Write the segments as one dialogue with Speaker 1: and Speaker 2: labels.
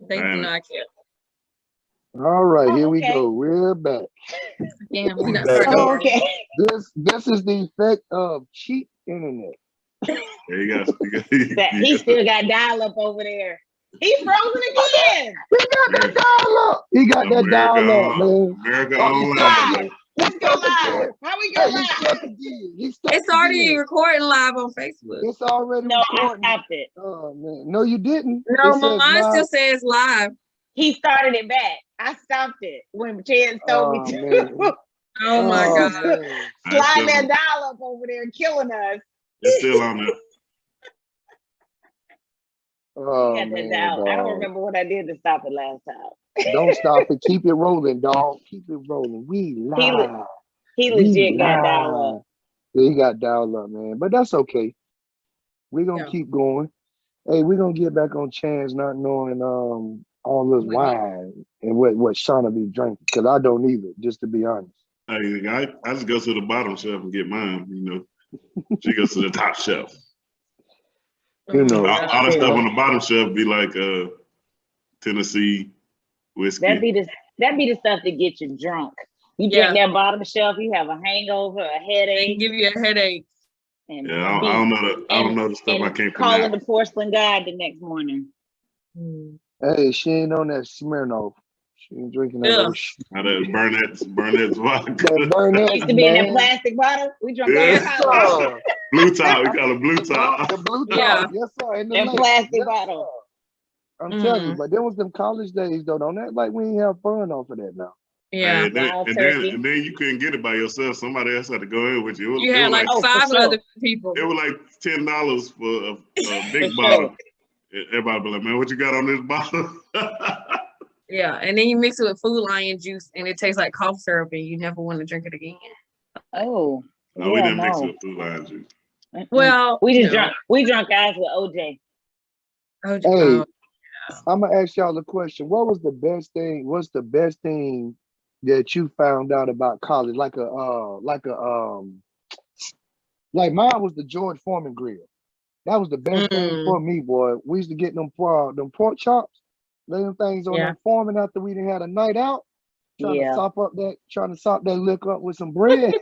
Speaker 1: They do not care.
Speaker 2: All right, here we go. We're back.
Speaker 1: Yeah, we not starting over.
Speaker 3: Okay.
Speaker 2: This is the effect of cheap internet.
Speaker 4: There you go.
Speaker 3: He still got dial-up over there. He's frozen again.
Speaker 2: He got that dial-up. He got that dial-up, man.
Speaker 4: America
Speaker 2: Oh,
Speaker 4: Online.
Speaker 3: Let's go live. How we go live?
Speaker 1: It's already recording live on Facebook.
Speaker 2: It's already
Speaker 3: No,
Speaker 2: recording.
Speaker 3: I stopped it.
Speaker 2: Oh man, no, you didn't.
Speaker 1: No, mine still says live.
Speaker 3: He started it back. I stopped it when Chance told me to.
Speaker 1: Oh my God.
Speaker 3: Slide that dial up over there and killing us.
Speaker 4: It's still on there.
Speaker 2: Oh,
Speaker 3: Got that dial. I don't remember what I did to stop it last time.
Speaker 2: Don't stop it. Keep it rolling, dog. Keep it rolling. We live.
Speaker 3: He legit got dial up.
Speaker 2: Yeah, he got dial up, man. But that's okay. We're gonna keep going. Hey, we're gonna get back on Chance not knowing all this wine and what Shauna be drinking, because I don't either, just to be honest.
Speaker 4: Hey, I just go to the bottom shelf and get mine, you know. She goes to the top shelf.
Speaker 2: You know,
Speaker 4: all the stuff on the bottom shelf be like Tennessee whiskey.
Speaker 3: That be the stuff that gets you drunk. You drink that bottom shelf, you have a hangover, a headache.
Speaker 1: Give you a headache.
Speaker 3: And
Speaker 4: I don't know the stuff I can't pronounce.
Speaker 3: Calling the porcelain guy the next morning.
Speaker 2: Hey, she ain't on that Smirnoff. She ain't drinking that.
Speaker 4: Burnett's vodka.
Speaker 2: Burnett
Speaker 3: used to be in that plastic bottle. We drunk that.
Speaker 4: Blue top. We call it blue top.
Speaker 2: The blue top. Yes, sir. In the
Speaker 3: plastic bottle.
Speaker 2: I'm telling you, but there was them college days though. Don't act like we ain't have fun off of that now.
Speaker 1: Yeah.
Speaker 4: And then you couldn't get it by yourself. Somebody else had to go in with you.
Speaker 1: You had like 5 other people.
Speaker 4: It was like $10 for a big bottle. Everybody be like, man, what you got on this bottle?
Speaker 1: Yeah, and then you mix it with Food Lion juice, and it tastes like cough syrup, and you never want to drink it again.
Speaker 3: Oh,
Speaker 4: no, we didn't mix it with Food Lion juice.
Speaker 1: Well,
Speaker 3: we just drunk. We drunk guys with OJ.
Speaker 2: Hey, I'm gonna ask y'all a question. What was the best thing? What's the best thing that you found out about college? Like mine was the George Foreman grill. That was the best thing for me, boy. We used to get them pork chops. Lay them things on that Foreman after we done had a night out. Trying to sop that liquor up with some bread.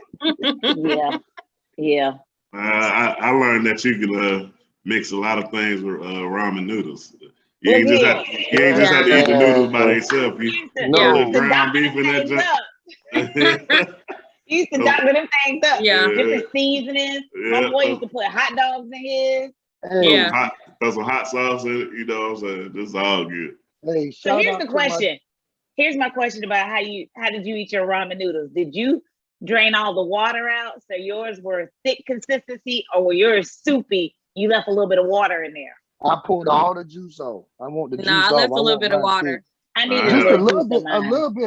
Speaker 3: Yeah.
Speaker 4: I learned that you can mix a lot of things with ramen noodles. You ain't just have to eat the noodles by themselves. You put ground beef in that.
Speaker 3: You used to doctor them things up.
Speaker 1: Yeah.
Speaker 3: Different seasonings. My boy used to put hot dogs in his.
Speaker 4: Throw some hot sauce in it. You know what I'm saying? This is all good.
Speaker 2: Hey,
Speaker 3: so here's the question. Here's my question about how did you eat your ramen noodles? Did you drain all the water out so yours were thick consistency, or were yours soupy? You left a little bit of water in there.
Speaker 2: I pulled all the juice off. I want the juice off.
Speaker 1: I left a little bit of water.
Speaker 3: I need
Speaker 2: just a little bit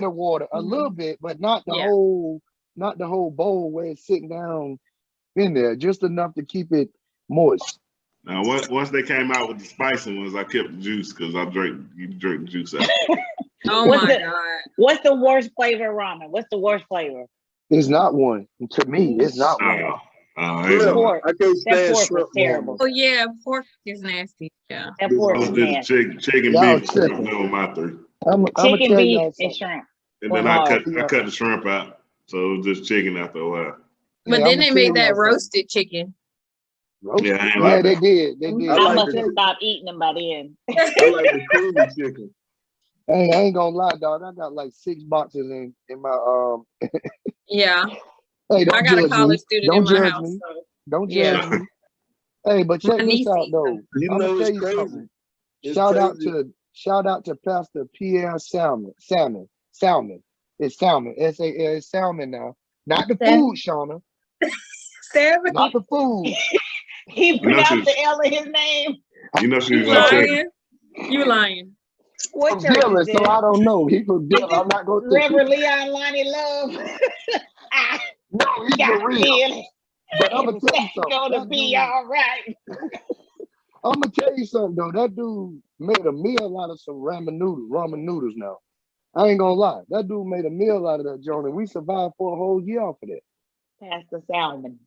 Speaker 2: of water, a little bit, but not the whole bowl where it's sitting down in there. Just enough to keep it moist.
Speaker 4: Now, once they came out with the spicy ones, I kept the juice because you drink the juice out.
Speaker 1: Oh my God.
Speaker 3: What's the worst flavor of ramen? What's the worst flavor?
Speaker 2: It's not one. To me, it's not one.
Speaker 3: Pork. I can't stand pork was terrible.
Speaker 1: Oh yeah, pork is nasty. Yeah.
Speaker 3: That pork is nasty.
Speaker 4: Chicken beef on my three.
Speaker 3: Chicken, beef, and shrimp.
Speaker 4: And then I cut the shrimp out. So it was just chicken after a while.
Speaker 1: But then they made that roasted chicken.
Speaker 4: Yeah,
Speaker 2: they did. They did.
Speaker 3: I must have stopped eating them by then.
Speaker 5: I like the creamy chicken.
Speaker 2: Hey, I ain't gonna lie, dog. I got like 6 boxes in my
Speaker 1: Yeah.
Speaker 2: Hey,
Speaker 1: I got a college student in my house.
Speaker 2: So. Don't judge me. Hey, but check this out though. I'm gonna tell you something. Shout out to Pastor Pierre Salmon. It's Salmon. It's Salmon now. Not the food, Shauna.
Speaker 1: Salmon.
Speaker 2: Not the food.
Speaker 3: He pronounced the L in his name.
Speaker 4: You know she was
Speaker 1: lying. You lying.
Speaker 3: What church is
Speaker 2: so I don't know. He from Dylan. I'm not going to.
Speaker 3: Reverend Leon Lonnie Love.
Speaker 2: No, he's for real. But I'm gonna tell you something.
Speaker 3: Gonna be all right.
Speaker 2: I'm gonna tell you something though. That dude made a meal out of some ramen noodles now. I ain't gonna lie. That dude made a meal out of that joint, and we survived for a whole year off of that.
Speaker 3: Pastor Salmon.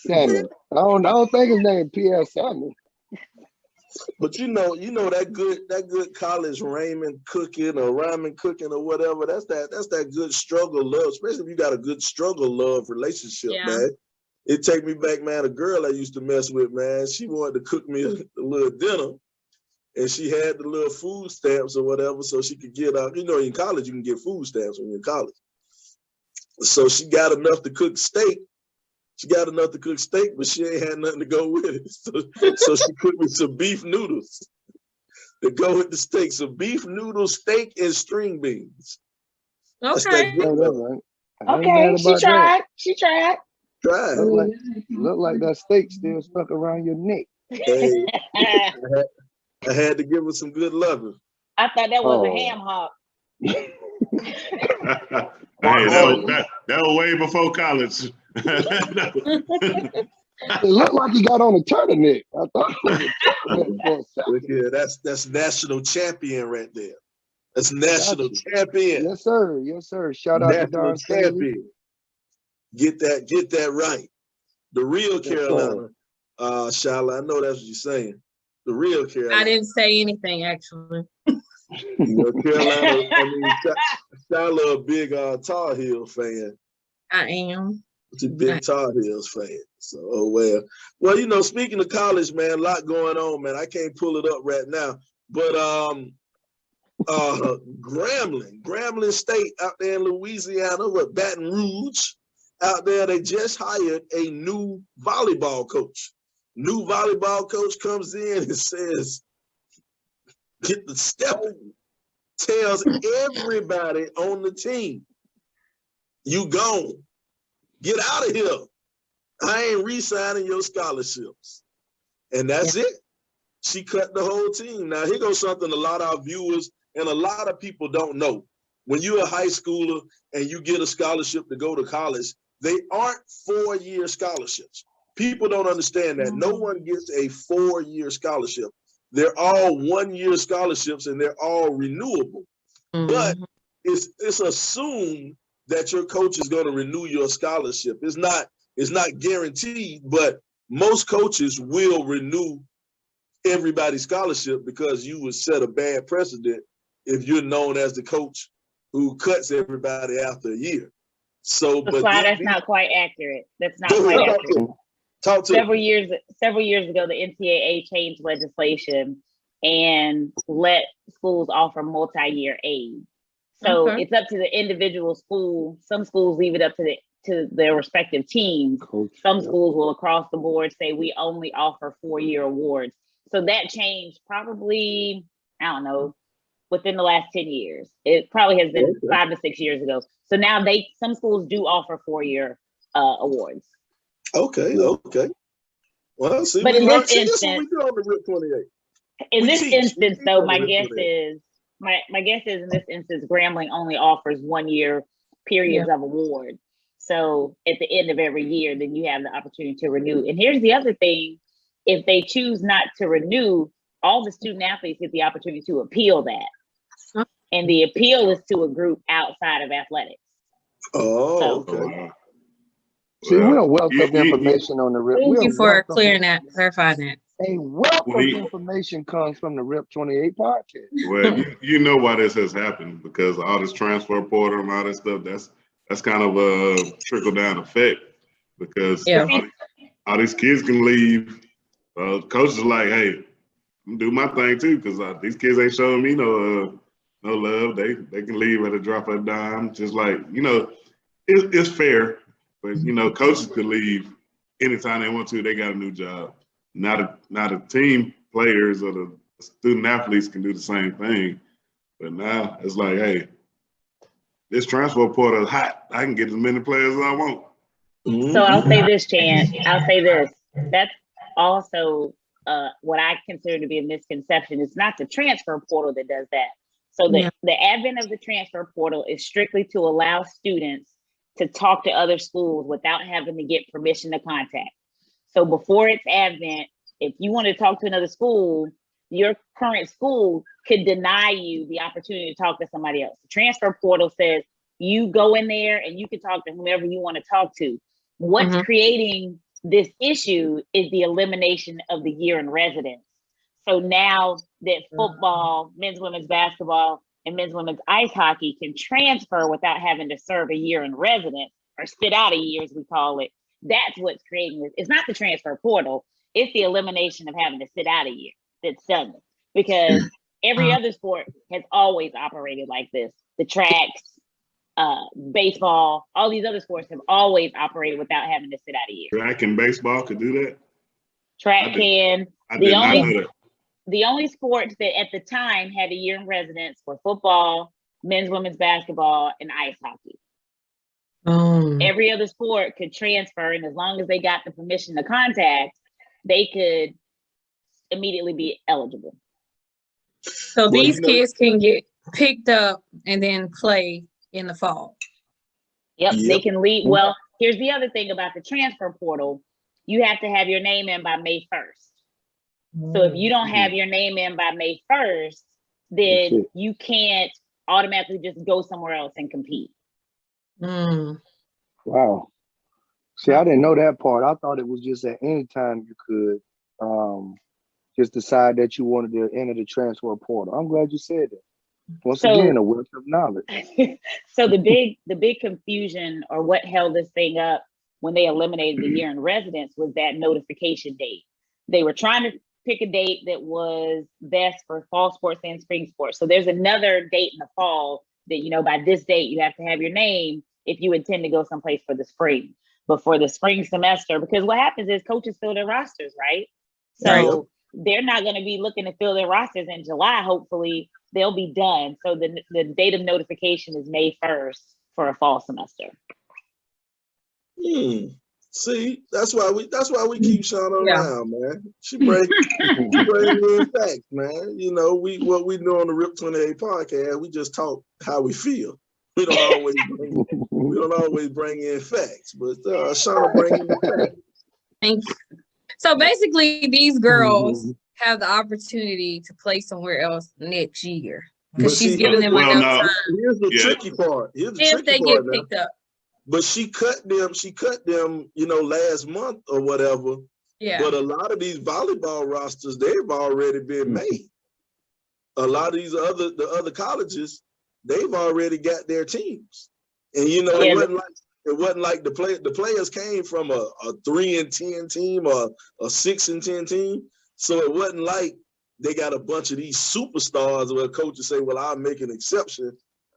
Speaker 2: I don't think his name Pierre Salmon.
Speaker 5: But you know that good college ramen cooking or ramen cooking or whatever. That's that good struggle love, especially if you got a good struggle love relationship, man. It take me back, man. A girl I used to mess with, man. She wanted to cook me a little dinner, and she had the little food stamps or whatever, so she could get out. You know, in college you can get food stamps when you're in college. So she got enough to cook steak. But she ain't had nothing to go with it. So she cooked me some beef noodles to go with the steak. So beef noodles, steak, and string beans.
Speaker 1: Okay.
Speaker 3: Okay, she tried. She tried.
Speaker 2: Look like that steak still stuck around your neck.
Speaker 5: Hey, I had to give her some good loving.
Speaker 3: I thought that was a ham hock.
Speaker 4: Hey, that was way before college.
Speaker 2: It looked like he got on a turtleneck. I thought it was a turtleneck for a second.
Speaker 5: Yeah, that's national champion right there. That's national champion.
Speaker 2: Yes, sir. Yes, sir. Shout out to Don champion.
Speaker 5: Get that right. The real Carolina, Shyla, I know that's what you're saying. The real Carolina.
Speaker 1: I didn't say anything actually.
Speaker 5: You know, Carolina, Shyla a big Tar Heel fan.
Speaker 1: I am.
Speaker 5: It's a big Tar Heels fan. So, well, you know, speaking of college, man, a lot going on, man. I can't pull it up right now, but Grambling State out there in Louisiana with Baton Rouge, out there, they just hired a new volleyball coach. New volleyball coach comes in and says, get the stepping, tells everybody on the team, you gone. Get out of here. I ain't re-signing your scholarships. And that's it. She cut the whole team. Now, here goes something a lot of our viewers and a lot of people don't know. When you're a high schooler and you get a scholarship to go to college, they aren't 4-year scholarships. People don't understand that. No one gets a 4-year scholarship. They're all 1-year scholarships and they're all renewable. But it's assumed that your coach is going to renew your scholarship. It's not guaranteed, but most coaches will renew everybody's scholarship because you would set a bad precedent if you're known as the coach who cuts everybody after a year. So, but
Speaker 3: that's not quite accurate. That's not quite accurate. Several years ago, the NCAA changed legislation and let schools offer multi-year aid. So it's up to the individual school. Some schools leave it up to their respective teams. Some schools will across the board say we only offer 4-year awards. So that changed probably, I don't know, within the last 10 years. It probably has been 5 to 6 years ago. So now some schools do offer 4-year awards.
Speaker 5: Okay. Well, see,
Speaker 3: but in this instance,
Speaker 5: we do on the RIP 28.
Speaker 3: In this instance, though, my guess is in this instance, Grambling only offers 1-year periods of award. So at the end of every year, then you have the opportunity to renew. And here's the other thing. If they choose not to renew, all the student athletes get the opportunity to appeal that. And the appeal is to a group outside of athletics.
Speaker 5: Okay.
Speaker 2: See, we're a wealth of information on the RIP.
Speaker 1: Thank you for clarifying that.
Speaker 2: A wealth of information comes from the RIP 28 podcast.
Speaker 4: Well, you know why this has happened, because all this transfer portal and all that stuff, that's kind of a trickle-down effect, because all these kids can leave. Coaches are like, hey, I'm do my thing too, because these kids ain't showing me no love. They can leave at a drop of a dime. Just like, you know, it's fair, but you know, coaches could leave anytime they want to. They got a new job. Not a team players or the student athletes can do the same thing. But now it's like, hey, this transfer portal is hot. I can get as many players as I want.
Speaker 3: So I'll say this, Chan. I'll say this. That's also what I consider to be a misconception. It's not the transfer portal that does that. So the advent of the transfer portal is strictly to allow students to talk to other schools without having to get permission to contact. So before its advent, if you want to talk to another school, your current school could deny you the opportunity to talk to somebody else. The transfer portal says you go in there and you can talk to whomever you want to talk to. What's creating this issue is the elimination of the year in residence. So now that football, men's, women's basketball, and men's, women's ice hockey can transfer without having to serve a year in residence or sit out a year, as we call it, that's what's creating this. It's not the transfer portal. It's the elimination of having to sit out a year that's done it. Because every other sport has always operated like this. The tracks, baseball, all these other sports have always operated without having to sit out a year.
Speaker 4: Track and baseball could do that?
Speaker 3: Track can.
Speaker 4: I did not know that.
Speaker 3: The only sports that at the time had a year in residence were football, men's, women's basketball, and ice hockey. Every other sport could transfer, and as long as they got the permission to contact, they could immediately be eligible.
Speaker 1: So these kids can get picked up and then play in the fall.
Speaker 3: Yep, they can leave. Well, here's the other thing about the transfer portal. You have to have your name in by May 1st. So if you don't have your name in by May 1st, then you can't automatically just go somewhere else and compete.
Speaker 2: Wow. See, I didn't know that part. I thought it was just at any time you could just decide that you wanted to enter the transfer portal. I'm glad you said that. Once again, a wealth of knowledge.
Speaker 3: So the big confusion, or what held this thing up when they eliminated the year in residence, was that notification date. They were trying to pick a date that was best for fall sports and spring sports. So there's another date in the fall that, you know, by this date, you have to have your name if you intend to go someplace for the spring. But for the spring semester, because what happens is coaches fill their rosters, right? So they're not going to be looking to fill their rosters in July. Hopefully they'll be done. So the date of notification is May 1st for a fall semester.
Speaker 5: See, that's why we keep Shauna around, man. She brings in facts, man. You know, what we do on the Rip 28 podcast, we just talk how we feel. We don't always bring in facts, but Shauna brings in facts.
Speaker 1: Thank you. So basically, these girls have the opportunity to play somewhere else next year because she's giving them enough time.
Speaker 5: Here's the tricky part.
Speaker 1: If they get picked up.
Speaker 5: But she cut them, you know, last month or whatever. Yeah. But a lot of these volleyball rosters, they've already been made. A lot of these the other colleges, they've already got their teams. And you know, it wasn't like the players came from a 3-10 team or a 6-10 team. So it wasn't like they got a bunch of these superstars where coaches say, well, I'll make an exception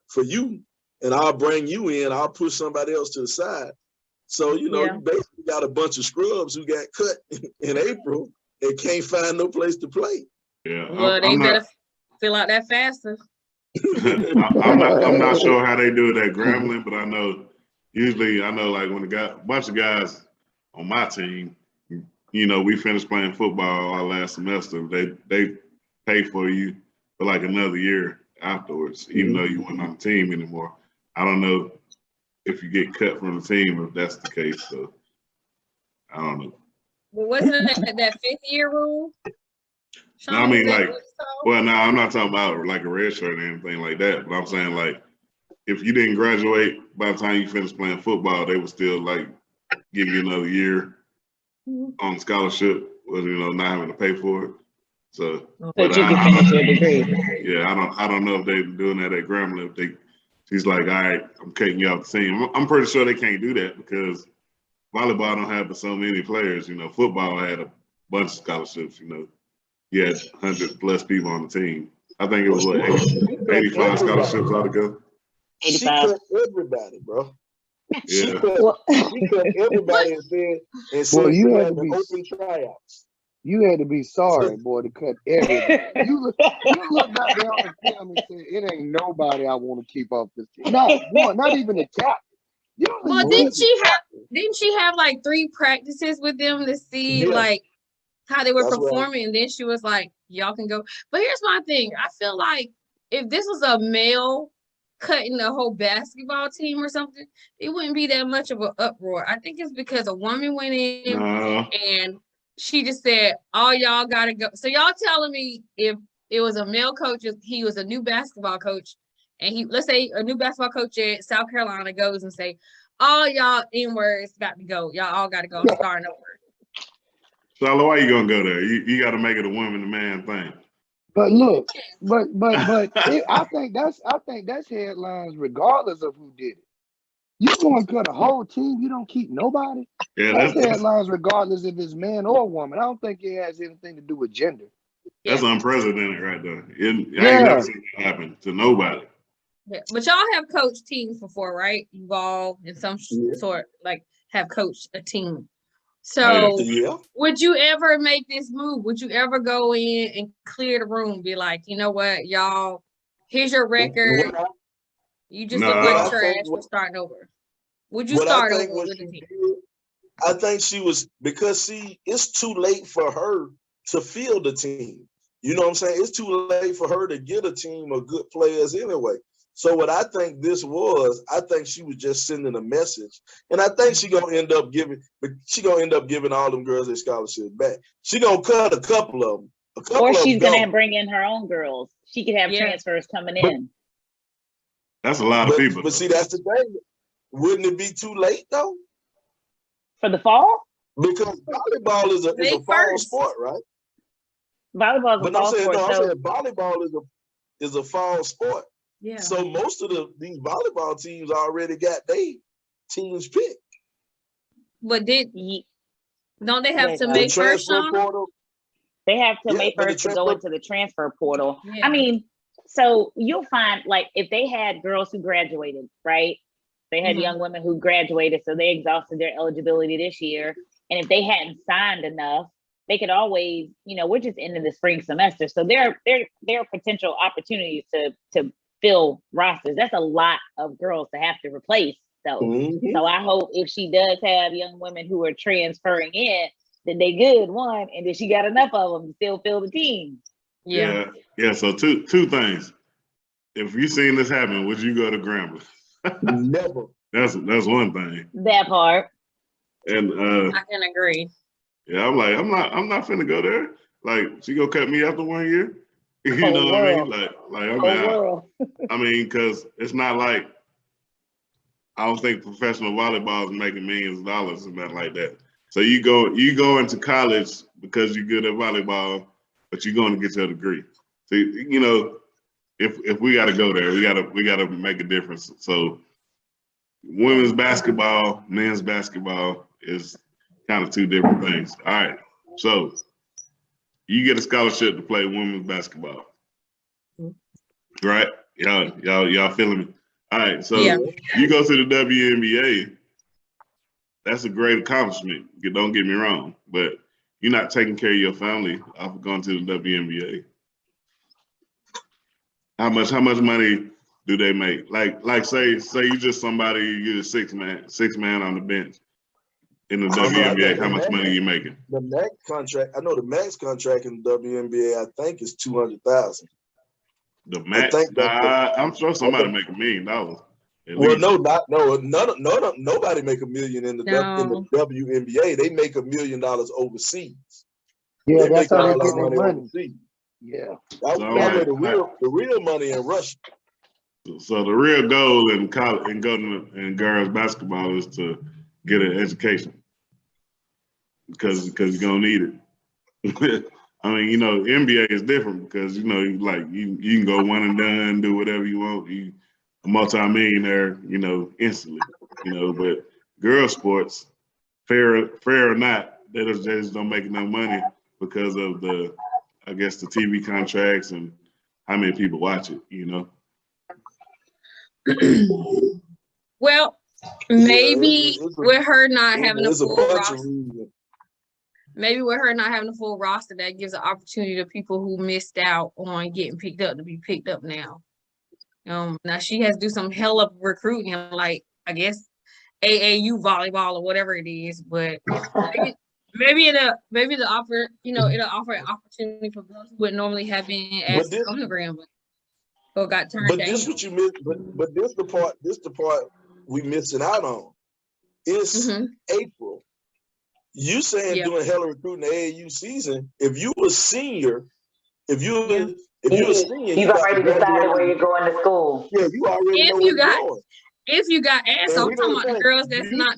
Speaker 5: for you. And I'll bring you in, I'll push somebody else to the side. So, you know, you basically got a bunch of scrubs who got cut in April and can't find no place to play.
Speaker 4: Yeah.
Speaker 1: Well, they better fill out that faster.
Speaker 4: I'm not sure how they do it at Grambling, but I know like when a bunch of guys on my team, you know, we finished playing football our last semester. They pay for you for like another year afterwards, even though you weren't on the team anymore. I don't know if you get cut from the team, if that's the case. So I don't know.
Speaker 1: Well, wasn't it that 5th year rule?
Speaker 4: No, I mean, like, well, no, I'm not talking about like a red shirt or anything like that. But I'm saying, like, if you didn't graduate by the time you finished playing football, they would still like give you another year on scholarship, with, you know, not having to pay for it. So,
Speaker 3: but you can finish your degree.
Speaker 4: Yeah, I don't know if they're doing that at Grambling. She's like, all right, I'm cutting you off the team. I'm pretty sure they can't do that because volleyball don't have so many players. You know, football had a bunch of scholarships. You know, you had 100+ people on the team. I think it was what 85 scholarships altogether.
Speaker 3: 85.
Speaker 5: She cut everybody, bro.
Speaker 4: Yeah.
Speaker 5: She cut everybody and said well,
Speaker 2: you had to be
Speaker 5: open tryouts.
Speaker 2: You had to be sorry, boy, to cut everybody. You look back there on the film and said, it ain't nobody I want to keep off this team. Not one, not even the captain.
Speaker 1: Well, didn't she have like 3 practices with them to see like how they were performing? And then she was like, y'all can go. But here's my thing. I feel like if this was a male cutting the whole basketball team or something, it wouldn't be that much of an uproar. I think it's because a woman went in and she just said, all y'all gotta go. So y'all telling me if it was a male coach, he was a new basketball coach, and let's say a new basketball coach at South Carolina goes and say, all y'all N-words got to go. Y'all all gotta go. I'm starting over.
Speaker 4: Shyla, why you gonna go there? You got to make it a woman to man thing.
Speaker 2: But look, I think that's headlines regardless of who did it. You going to cut a whole team, you don't keep nobody.
Speaker 4: Yeah,
Speaker 2: that's headlines regardless if it's man or woman. I don't think it has anything to do with gender.
Speaker 4: That's unprecedented right there. I ain't never seen that happen to nobody.
Speaker 1: Yeah. But y'all have coached teams before, right? You've all in some sort like have coached a team. So would you ever make this move? Would you ever go in and clear the room? Be like, you know what, y'all, here's your record. You just look like trash. We're starting over. Would you start over with the team?
Speaker 5: I think she was, because it's too late for her to field the team. You know what I'm saying? It's too late for her to get a team of good players anyway. So what I think this was, I think she was just sending a message, and I think she gonna end up giving all them girls their scholarships back. She gonna cut a couple of them.
Speaker 3: Or she's gonna bring in her own girls. She could have transfers coming in.
Speaker 4: That's a lot of people.
Speaker 5: But see, that's the thing. Wouldn't it be too late though?
Speaker 3: For the fall?
Speaker 5: Because volleyball is a fall sport, right?
Speaker 3: Volleyball is a fall sport.
Speaker 5: I'm saying volleyball is a fall sport.
Speaker 1: Yeah.
Speaker 5: So most of these volleyball teams already got their teams picked.
Speaker 1: But don't they have to make first portal?
Speaker 3: They have to make first to go into the transfer portal. Yeah. I mean, so you'll find, like, if they had girls who graduated, right? They had young women who graduated, so they exhausted their eligibility this year. And if they hadn't signed enough, they could always, we're just into the spring semester. So there are potential opportunities to fill rosters. That's a lot of girls to have to replace, though. Mm-hmm. So I hope if she does have young women who are transferring in, that they good, one, and that she got enough of them to still fill the team.
Speaker 4: Yeah. So two things. If you seen this happen, would you go to Grambling?
Speaker 5: Never.
Speaker 4: That's one thing.
Speaker 3: That part.
Speaker 4: And
Speaker 1: I can agree.
Speaker 4: Yeah, I'm not finna go there. Like, she gonna cut me after 1 year. You know what I mean? I mean, because it's not like, I don't think professional volleyball is making millions of dollars and nothing like that. So you go into college because you're good at volleyball, but you're going to get your degree. So if we got to go there, we got to make a difference. So women's basketball, men's basketball is kind of two different things. All right, so you get a scholarship to play women's basketball, right? Y'all feeling me? All right, so you go to the WNBA. That's a great accomplishment. Don't get me wrong, but you're not taking care of your family off of going to the WNBA. How much money do they make? Like say you just somebody, you're a six man on the bench in the WNBA. How much money are you making?
Speaker 5: The max contract, I know the max contract in the WNBA, I think is $200,000.
Speaker 4: The max? I'm sure somebody make $1 million.
Speaker 5: Well, nobody make $1 million in the WNBA. They make $1 million overseas.
Speaker 2: Yeah, that's how they get their money. Overseas. Yeah,
Speaker 5: the real money in Russia.
Speaker 4: So the real goal in college and girls basketball is to get an education because you're gonna need it. I mean, NBA is different because you can go one and done, do whatever you want. You a multi-millionaire, instantly. But girl sports, fair or not, they just don't make enough money because of the TV contracts and how many people watch it,
Speaker 1: Well, maybe with her not having a full roster, maybe with her not having a full roster, that gives an opportunity to people who missed out on getting picked up to be picked up now. Now she has to do some hell of recruiting, like I guess AAU volleyball or whatever it is, but maybe it'll offer an opportunity for those who would normally have been asked to come to Grambling or got turned down.
Speaker 5: But this what you miss. But this the part we missing out on. It's April. You saying doing hella recruiting the AAU season? If you a senior, If you're a senior,
Speaker 3: you've already decided where you're going to school.
Speaker 5: Yeah, you already know where you're going.
Speaker 1: If you got ass, I'm talking about the girls that's not.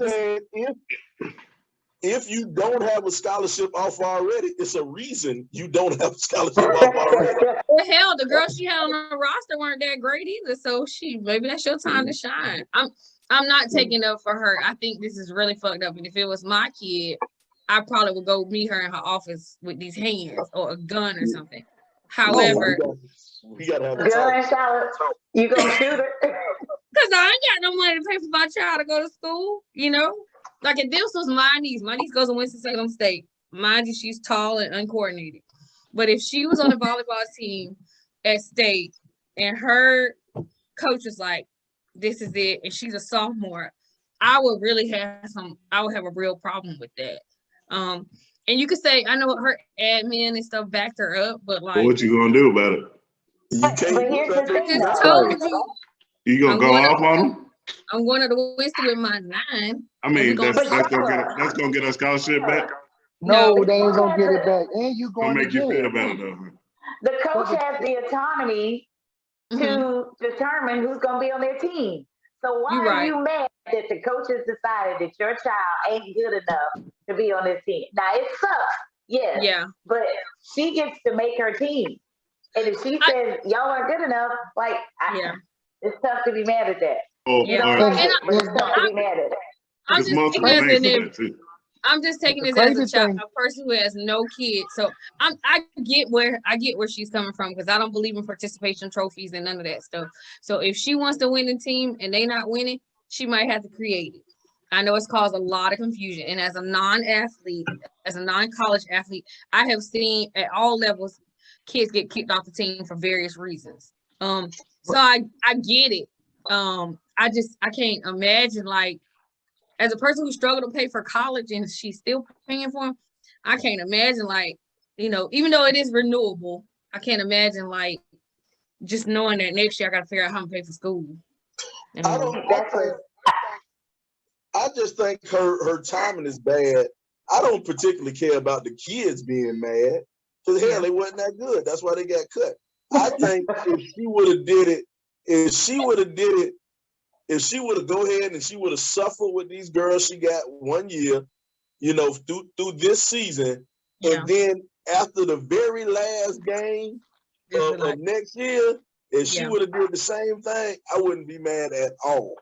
Speaker 5: if you don't have a scholarship offer already, it's a reason you don't have a scholarship offer already.
Speaker 1: Well, hell, the girls she had on her roster weren't that great either. So maybe that's your time to shine. I'm not taking up for her. I think this is really fucked up. And if it was my kid, I probably would go meet her in her office with these hands or a gun or something. However,
Speaker 5: we gotta have a
Speaker 3: gun salad. You gonna shoot her?
Speaker 1: Because I ain't got no money to pay for my child to go to school, you know? Like if this was my niece goes to Winston-Salem State. Mind you, she's tall and uncoordinated. But if she was on the volleyball team at State and her coach was like, this is it, and she's a sophomore, I would have a real problem with that. And you could say, I know her admin and stuff backed her up, but like,
Speaker 4: what you gonna do about it?
Speaker 5: You can't.
Speaker 3: But here's the thing,
Speaker 1: I told you.
Speaker 4: You gonna go off on them?
Speaker 1: I'm going to the Winston with my 9.
Speaker 4: I mean, that's gonna get a scholarship back.
Speaker 2: No, they ain't gonna get it back. And you
Speaker 4: Gonna
Speaker 2: going
Speaker 4: make
Speaker 2: to
Speaker 4: you feel
Speaker 2: jail.
Speaker 4: better though.
Speaker 3: the coach has the autonomy to determine who's gonna be on their team. So why are you mad that the coach has decided that your child ain't good enough to be on this team? Now it sucks, yes. Yeah. But she gets to make her team. And if she says y'all aren't good enough, like it's tough to be mad at that. You don't like it, but it's tough to be mad at it.
Speaker 1: I'm just taking this as a child, a person who has no kids. So I get where she's coming from, because I don't believe in participation trophies and none of that stuff. So if she wants to win the team and they not winning, she might have to create it. I know it's caused a lot of confusion. And as a non-athlete, as a non-college athlete, I have seen at all levels kids get kicked off the team for various reasons. So I get it. I can't imagine, like, as a person who struggled to pay for college and she's still paying for them, I can't imagine, like, even though it is renewable, I can't imagine, like, just knowing that next year I got to figure out how to pay for school.
Speaker 5: I just think her timing is bad. I don't particularly care about the kids being mad, because hell, they wasn't that good. That's why they got cut. I think if she would have go ahead and she would have suffered with these girls she got 1 year, through this season, and then after the very last game of next year, if she would have did the same thing, I wouldn't be mad at all.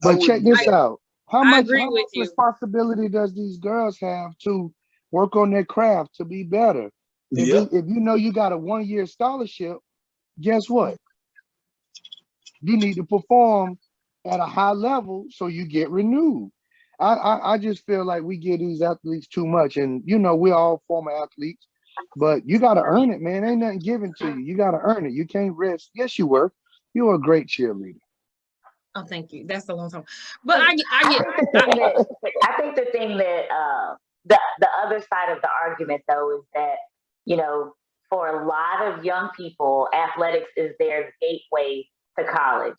Speaker 2: But check this out. How much responsibility does these girls have to work on their craft to be better? If you know you got a 1 year scholarship, guess what? You need to perform at a high level so you get renewed. I just feel like we give these athletes too much, and we're all former athletes, but you got to earn it, man. Ain't nothing given to you. You got to earn it. You can't rest. Yes, you were. You were a great cheerleader.
Speaker 1: Oh, thank you. That's a long time. But I
Speaker 3: think the thing that the other side of the argument, though, is that for a lot of young people, athletics is their gateway to college.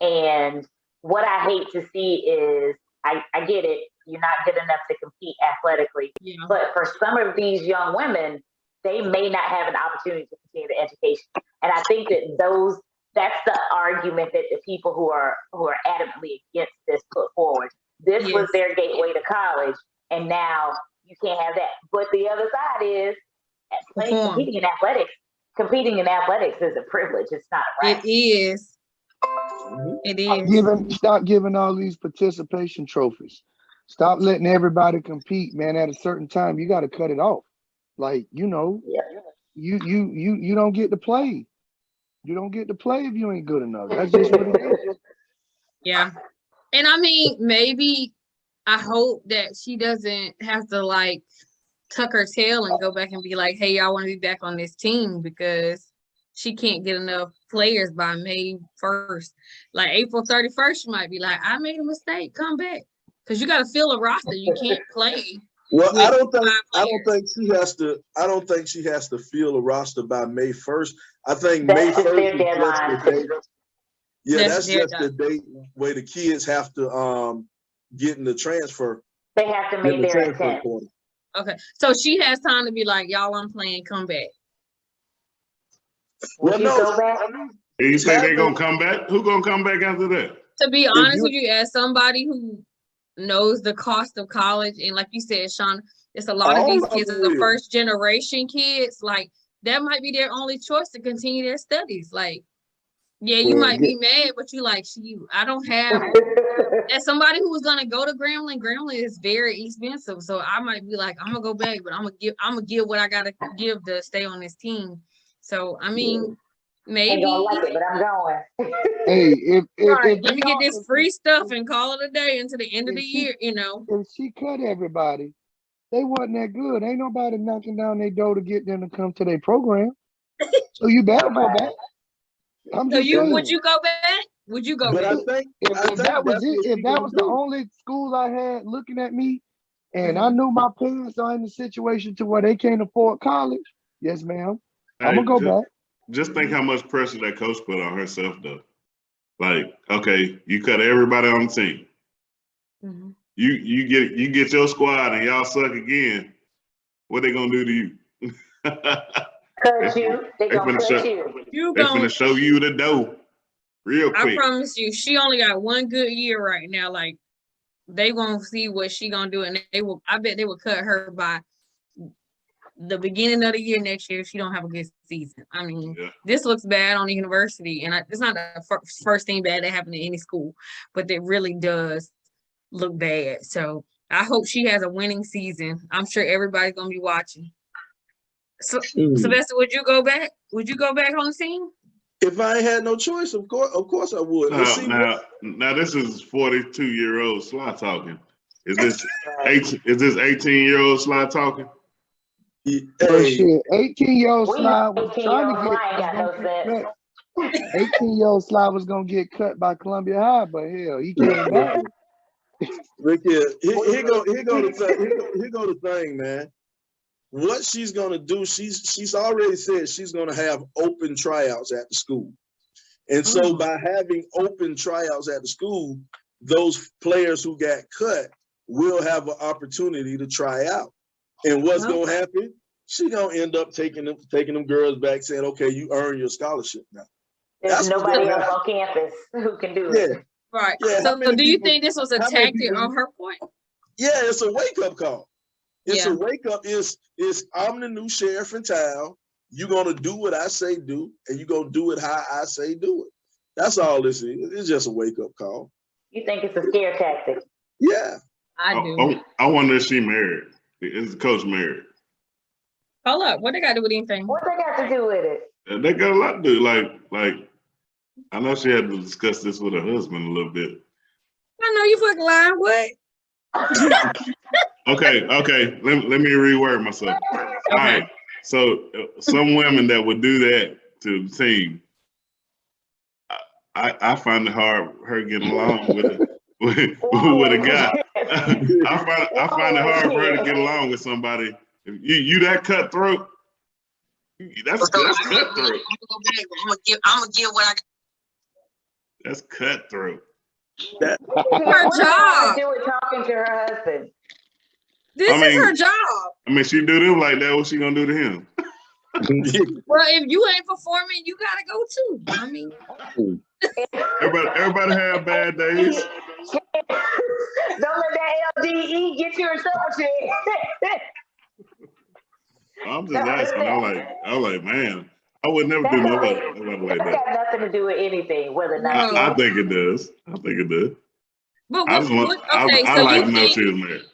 Speaker 3: And what I hate to see is, I get it, you're not good enough to compete athletically, but for some of these young women, they may not have an opportunity to continue the education. And I think that that's the argument that the people who are adamantly against this put forward. This was their gateway to college, and now you can't have that. But the other side is competing in athletics. Competing in athletics is a privilege. It's not a right.
Speaker 1: It is. It is.
Speaker 2: Stop giving all these participation trophies. Stop letting everybody compete, man. At a certain time, you got to cut it off. Like, you don't get to play. You don't get to play if you ain't good enough. That's just what it is.
Speaker 1: Yeah. And I mean, maybe I hope that she doesn't have to, like, tuck her tail and go back and be like, hey, y'all want to be back on this team, because she can't get enough players by May 1st. Like April 31st, she might be like, I made a mistake, come back. Because you got to fill a roster. You can't play.
Speaker 5: Well, I don't think she has to fill a roster by May 1st. I think May 1st is just the date. Yeah, that's just the date where the kids have to get in the transfer.
Speaker 3: They have to make their intent.
Speaker 1: Okay. So she has time to be like, y'all, I'm playing, come back.
Speaker 5: Well, no.
Speaker 4: You say they're gonna come back? Who gonna come back after that?
Speaker 1: To be honest with you, as somebody who knows the cost of college. And like you said, Sean, it's a lot of these kids are the first generation kids. Like that might be their only choice to continue their studies. Like, yeah, you might be mad, but you like, I don't have, as somebody who was gonna go to Grambling is very expensive. So I might be like, I'm gonna go back, but I'm gonna give what I gotta give to stay on this team. So I mean, maybe.
Speaker 3: I don't like it, but I'm going.
Speaker 2: Hey, if
Speaker 1: let me get this free stuff and call it a day until the end of the year, you know.
Speaker 2: If she cut everybody, they wasn't that good. Ain't nobody knocking down their door to get them to come to their program. So you better go back.
Speaker 1: Would you go back? Would you go back?
Speaker 2: I think if that was it, if that was the only school I had looking at me, and I knew my parents are in a situation to where they can't afford college, yes, ma'am, I'm gonna go back.
Speaker 4: Just think how much pressure that coach put on herself, though. Like, okay, you cut everybody on the team. Mm-hmm. You get your squad and y'all suck again. What they gonna do to you?
Speaker 3: Cut you. They gonna cut you.
Speaker 4: They're gonna show you the dough real quick.
Speaker 1: I promise you, she only got one good year right now. Like they gonna see what she gonna do, and they will. I bet they will cut her by the beginning of the year next year if she don't have a good season. I mean, this looks bad on the university, and it's not the first thing bad that happened in any school, but it really does look bad. So I hope she has a winning season. I'm sure everybody's gonna be watching. So, Sylvester, would you go back? Would you go back on the team?
Speaker 5: If I ain't had no choice, of course I would.
Speaker 4: Now this is 42-year-old Sly talking. Is this 18-year-old Sly talking?
Speaker 2: Hey, 18-year-old Sly was trying to get 18-year-old Sly was gonna get cut by Columbia High, but hell, he came back.
Speaker 5: Look here, here go the thing, man. What she's gonna do, she's already said she's gonna have open tryouts at the school. And so by having open tryouts at the school, those players who got cut will have an opportunity to try out. And what's gonna happen? She's gonna end up taking them girls back, saying, okay, you earn your scholarship now.
Speaker 3: There's nobody else on campus who can do it.
Speaker 1: Right. Yeah. So do you think this was a tactic on her point?
Speaker 5: Yeah, it's a wake-up call. It's a wake-up. It's I'm the new sheriff in town. You're gonna do what I say do, and you're gonna do it how I say do it. That's all this is. It's just a wake-up call.
Speaker 3: You think it's a scare tactic?
Speaker 5: Yeah.
Speaker 1: I do.
Speaker 4: I wonder if she married. Is the coach married?
Speaker 1: Hold up. What they got to do with anything?
Speaker 3: What they got to do with it?
Speaker 4: They got a lot to do. Like I know she had to discuss this with her husband a little bit.
Speaker 1: I know you fucking lying. What?
Speaker 4: Okay. Let me reword myself. All right. So some women that would do that to the team, I find it hard her getting along with a guy. I find it hard for her to get along with somebody. If you that cutthroat, that's cutthroat.
Speaker 1: I'm gonna give what I got.
Speaker 4: That's cutthroat.
Speaker 1: Her job.
Speaker 3: Do with talking to her husband.
Speaker 1: This is her job.
Speaker 4: I mean, she do them like that. What's she gonna do to him?
Speaker 1: Well, if you ain't performing, you gotta go too. I mean,
Speaker 4: everybody have bad days.
Speaker 3: Don't let that LDE get you in trouble, shit.
Speaker 4: I'm just asking. I'm like, man, I would never do nobody like that.
Speaker 3: That got nothing to do with anything, whether or not.
Speaker 4: I think it does.
Speaker 1: But
Speaker 4: I like to know she was married.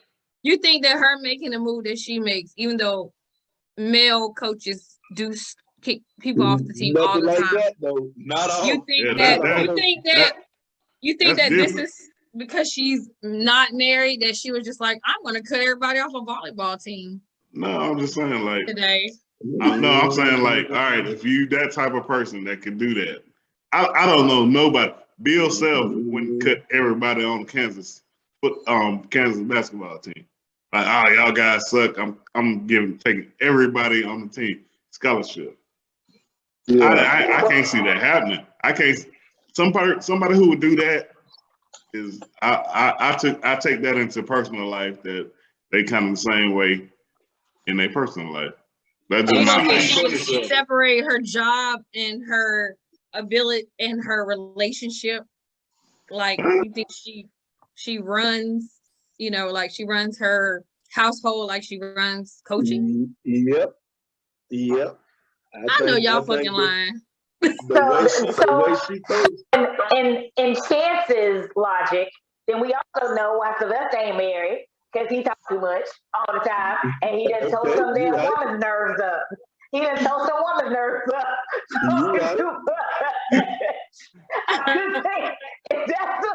Speaker 1: You think that her making the move that she makes, even though male coaches do kick people off the team all the time,
Speaker 5: that, though. Not all.
Speaker 1: You think that this is because she's not married, that she was just like, I'm going to cut everybody off a volleyball team?
Speaker 4: No, I'm just saying like
Speaker 1: today.
Speaker 4: I'm saying like, all right, if you that type of person that can do that, I don't know nobody. Bill Self wouldn't cut everybody on Kansas basketball team. Like, oh, y'all guys suck. I'm taking everybody on the team scholarship. Yeah. I can't see that happening. I can't. Somebody who would do that is I take that into personal life, that they kind of the same way in their personal life. That's just my thing.
Speaker 1: She separate her job and her ability and her relationship. Like, you think she runs you know, like she runs her household like she runs coaching.
Speaker 5: Yep.
Speaker 1: I know y'all fucking lying.
Speaker 3: So in Chance's logic, then we also know why Sylvester ain't married, because he talks too much all the time, and he done told some damn woman's nerves up. He done told some woman's nerves up. I'm just saying, if that's the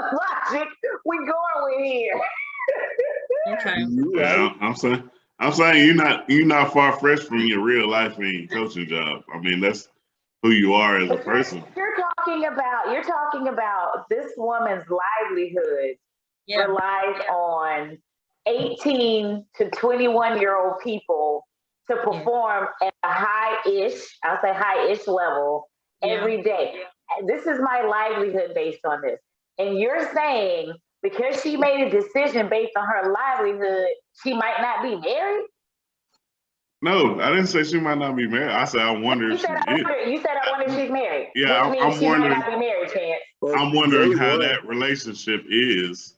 Speaker 3: logic we going with here.
Speaker 1: Okay.
Speaker 4: Yeah, I'm saying you're not far fetched from your real life and your coaching job. I mean, that's who you are as a person.
Speaker 3: You're talking about this woman's livelihood relies on 18 to 21-year-old people to perform at a high-ish level every day. This is my livelihood based on this. And you're saying because she made a decision based on her livelihood, she might not be married?
Speaker 4: No, I didn't say she might not be married. I said I wonder if she is.
Speaker 3: You said I wonder if she's married.
Speaker 4: Yeah, I'm
Speaker 3: she
Speaker 4: wondering.
Speaker 3: Might not be married, Chance.
Speaker 4: I'm wondering how that relationship is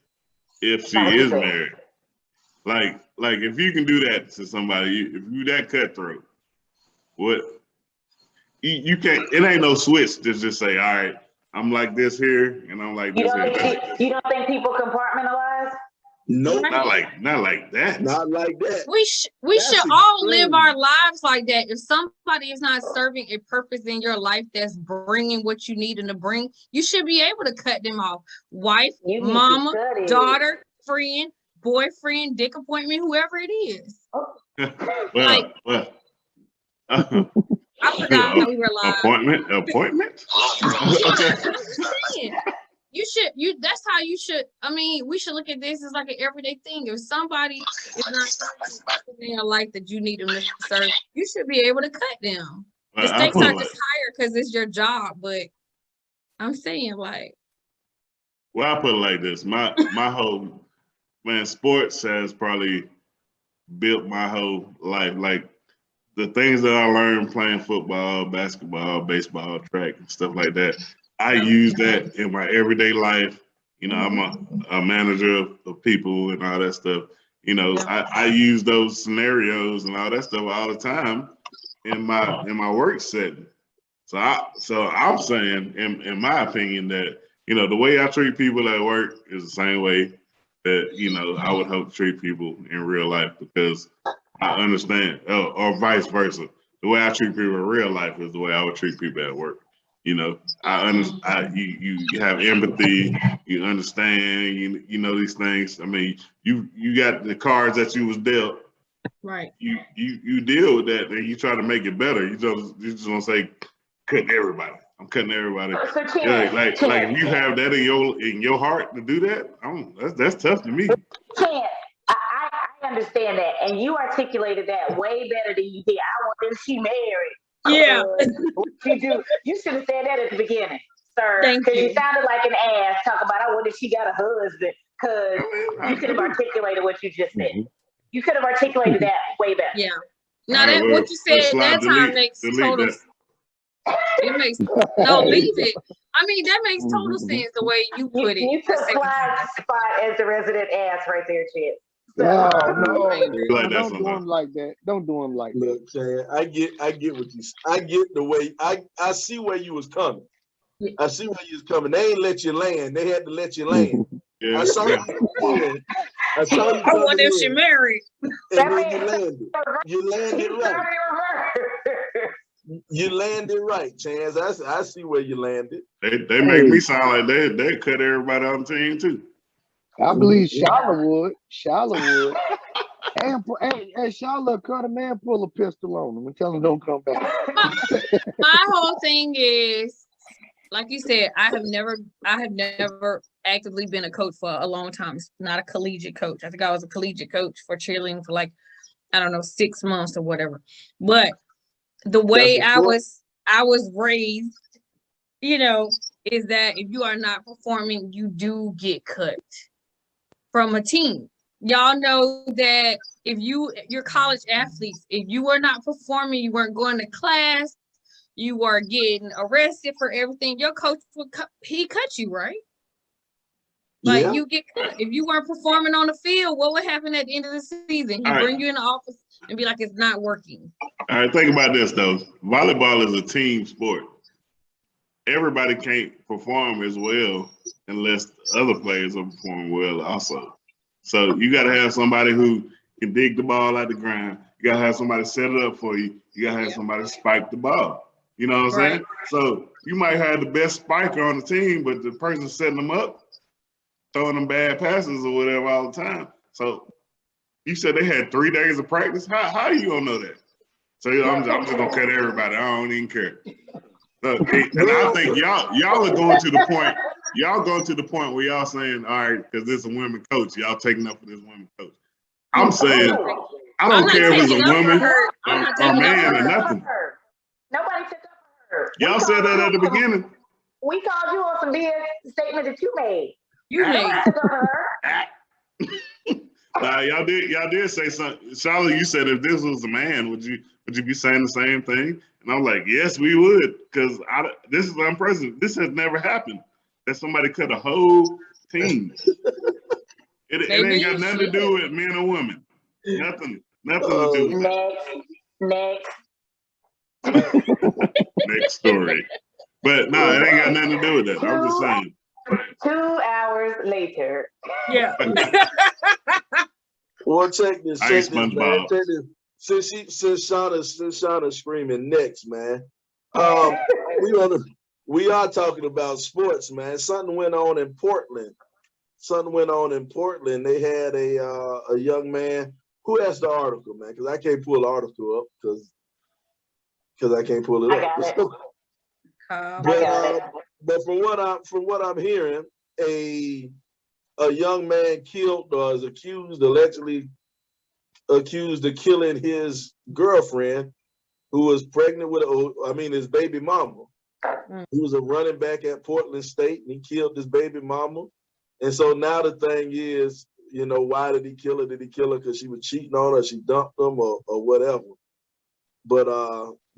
Speaker 4: if she is married. Like if you can do that to somebody, if you that cutthroat, what you can't. It ain't no switch to just say, all right, I'm like this here, and I'm like this here.
Speaker 3: You don't think people compartmentalize?
Speaker 5: No,
Speaker 4: not like that.
Speaker 5: Not like that.
Speaker 1: We should all live our lives like that. If somebody is not serving a purpose in your life that's bringing what you need them to bring, you should be able to cut them off. Wife, mama, daughter, friend, boyfriend, dick appointment, whoever it is. I forgot how we were live.
Speaker 4: Appointment?
Speaker 1: That's how you should. I mean, we should look at this as like an everyday thing. If somebody is not serving in your life that you need them to serve, you should be able to cut them. The stakes are just higher because it's your job. But I'm saying, like,
Speaker 4: well, I put it like this: my whole sports has probably built my whole life. Like the things that I learned playing football, basketball, baseball, track, and stuff like that. I use that in my everyday life. You know, I'm a manager of people and all that stuff. You know, I use those scenarios and all that stuff all the time in my work setting. So I'm saying, in my opinion, that you know the way I treat people at work is the same way that you know I would hope to treat people in real life, because I understand, or vice versa. The way I treat people in real life is the way I would treat people at work. You know, you have empathy, you understand, you know these things. I mean, you got the cards that you was dealt.
Speaker 1: Right.
Speaker 4: You deal with that and you try to make it better. You just don't say cutting everybody. I'm cutting everybody. Yeah, like if you have that in your heart to do that, that's tough to me.
Speaker 3: I understand that, and you articulated that way better than you did. I wonder if she married.
Speaker 1: Yeah.
Speaker 3: You should have said that at the beginning, sir.
Speaker 1: Because
Speaker 3: you sounded like an ass talking about, I wonder if she got a husband, because you could have articulated what you just said. You could have articulated that way better.
Speaker 1: Yeah. Now that what you said that time makes total sense. It makes leave it. I mean, that makes total sense the way you put it.
Speaker 3: You took Fly's spot as the resident ass right there, Chip.
Speaker 2: No, don't do him like that. Don't do him like that.
Speaker 5: Look, Chad, I get what you. I get the way. I see where you was coming. I see where you was coming. They ain't let you land. They had to let you land.
Speaker 4: Yeah.
Speaker 5: I saw you.
Speaker 1: I wonder if she married.
Speaker 5: And then you landed. You landed right. You landed right, Chance. I see where you landed.
Speaker 4: They make me sound like they cut everybody on the team too.
Speaker 2: I believe Shylaaaaaaaaaaa would. And Shylaaaaaaaaaaa cut a man, pull a pistol on him and tell him don't come back.
Speaker 1: My whole thing is, like you said, I have never actively been a coach for a long time. Not a collegiate coach. I think I was a collegiate coach for cheerleading for like, I don't know, 6 months or whatever. But the way I was raised, you know, is that if you are not performing, you do get cut from a team. Y'all know that if you're college athletes, if you were not performing, you weren't going to class, you are getting arrested for everything, your coach he cut you, right? Like you get cut. If you weren't performing on the field, what would happen at the end of the season? He bring you in the office and be like, it's not working.
Speaker 4: All right, think about this though. Volleyball is a team sport. Everybody can't perform as well unless other players are performing well also. So you gotta have somebody who can dig the ball out the ground. You gotta have somebody set it up for you. You gotta have somebody spike the ball. You know what I'm saying? So you might have the best spiker on the team, but the person setting them up, throwing them bad passes or whatever all the time. So you said they had 3 days of practice. How are you gonna know that? So I'm just gonna cut everybody. I don't even care. And I think y'all are going to the point. Y'all going to the point where y'all saying, all right, because this is a women coach, y'all taking up for this women coach. I'm saying, I don't care if it's a woman or man or nothing.
Speaker 3: Nobody took up for her.
Speaker 4: Y'all said that at the beginning.
Speaker 3: We called you on some BS statement that you made.
Speaker 1: You made.
Speaker 3: Took up for her.
Speaker 4: Nah, y'all did say something. Shylaaaaaaaaaaa, you said if this was a man, would you be saying the same thing? And I'm like, yes, we would, because this is unprecedented. This has never happened that somebody cut a whole team. It ain't got nothing to do with men or women. Nothing to do with
Speaker 3: Next.
Speaker 4: Next story. But no, it ain't got nothing to do with that. I'm just saying.
Speaker 3: 2 hours later.
Speaker 1: Yeah.
Speaker 5: Well, check this, man.
Speaker 4: Check
Speaker 5: this. Since Shauna's screaming next, man. We are talking about sports, man. Something went on in Portland. They had a young man. Who has the article, man? Because I can't pull the article up because I can't pull it up. But from what I'm hearing, a young man killed or is allegedly accused of killing his girlfriend, who was pregnant with his baby mama. He was a running back at Portland State, and he killed his baby mama. And so now the thing is, why did he kill her? Did he kill her because she was cheating on her, she dumped him, or whatever? But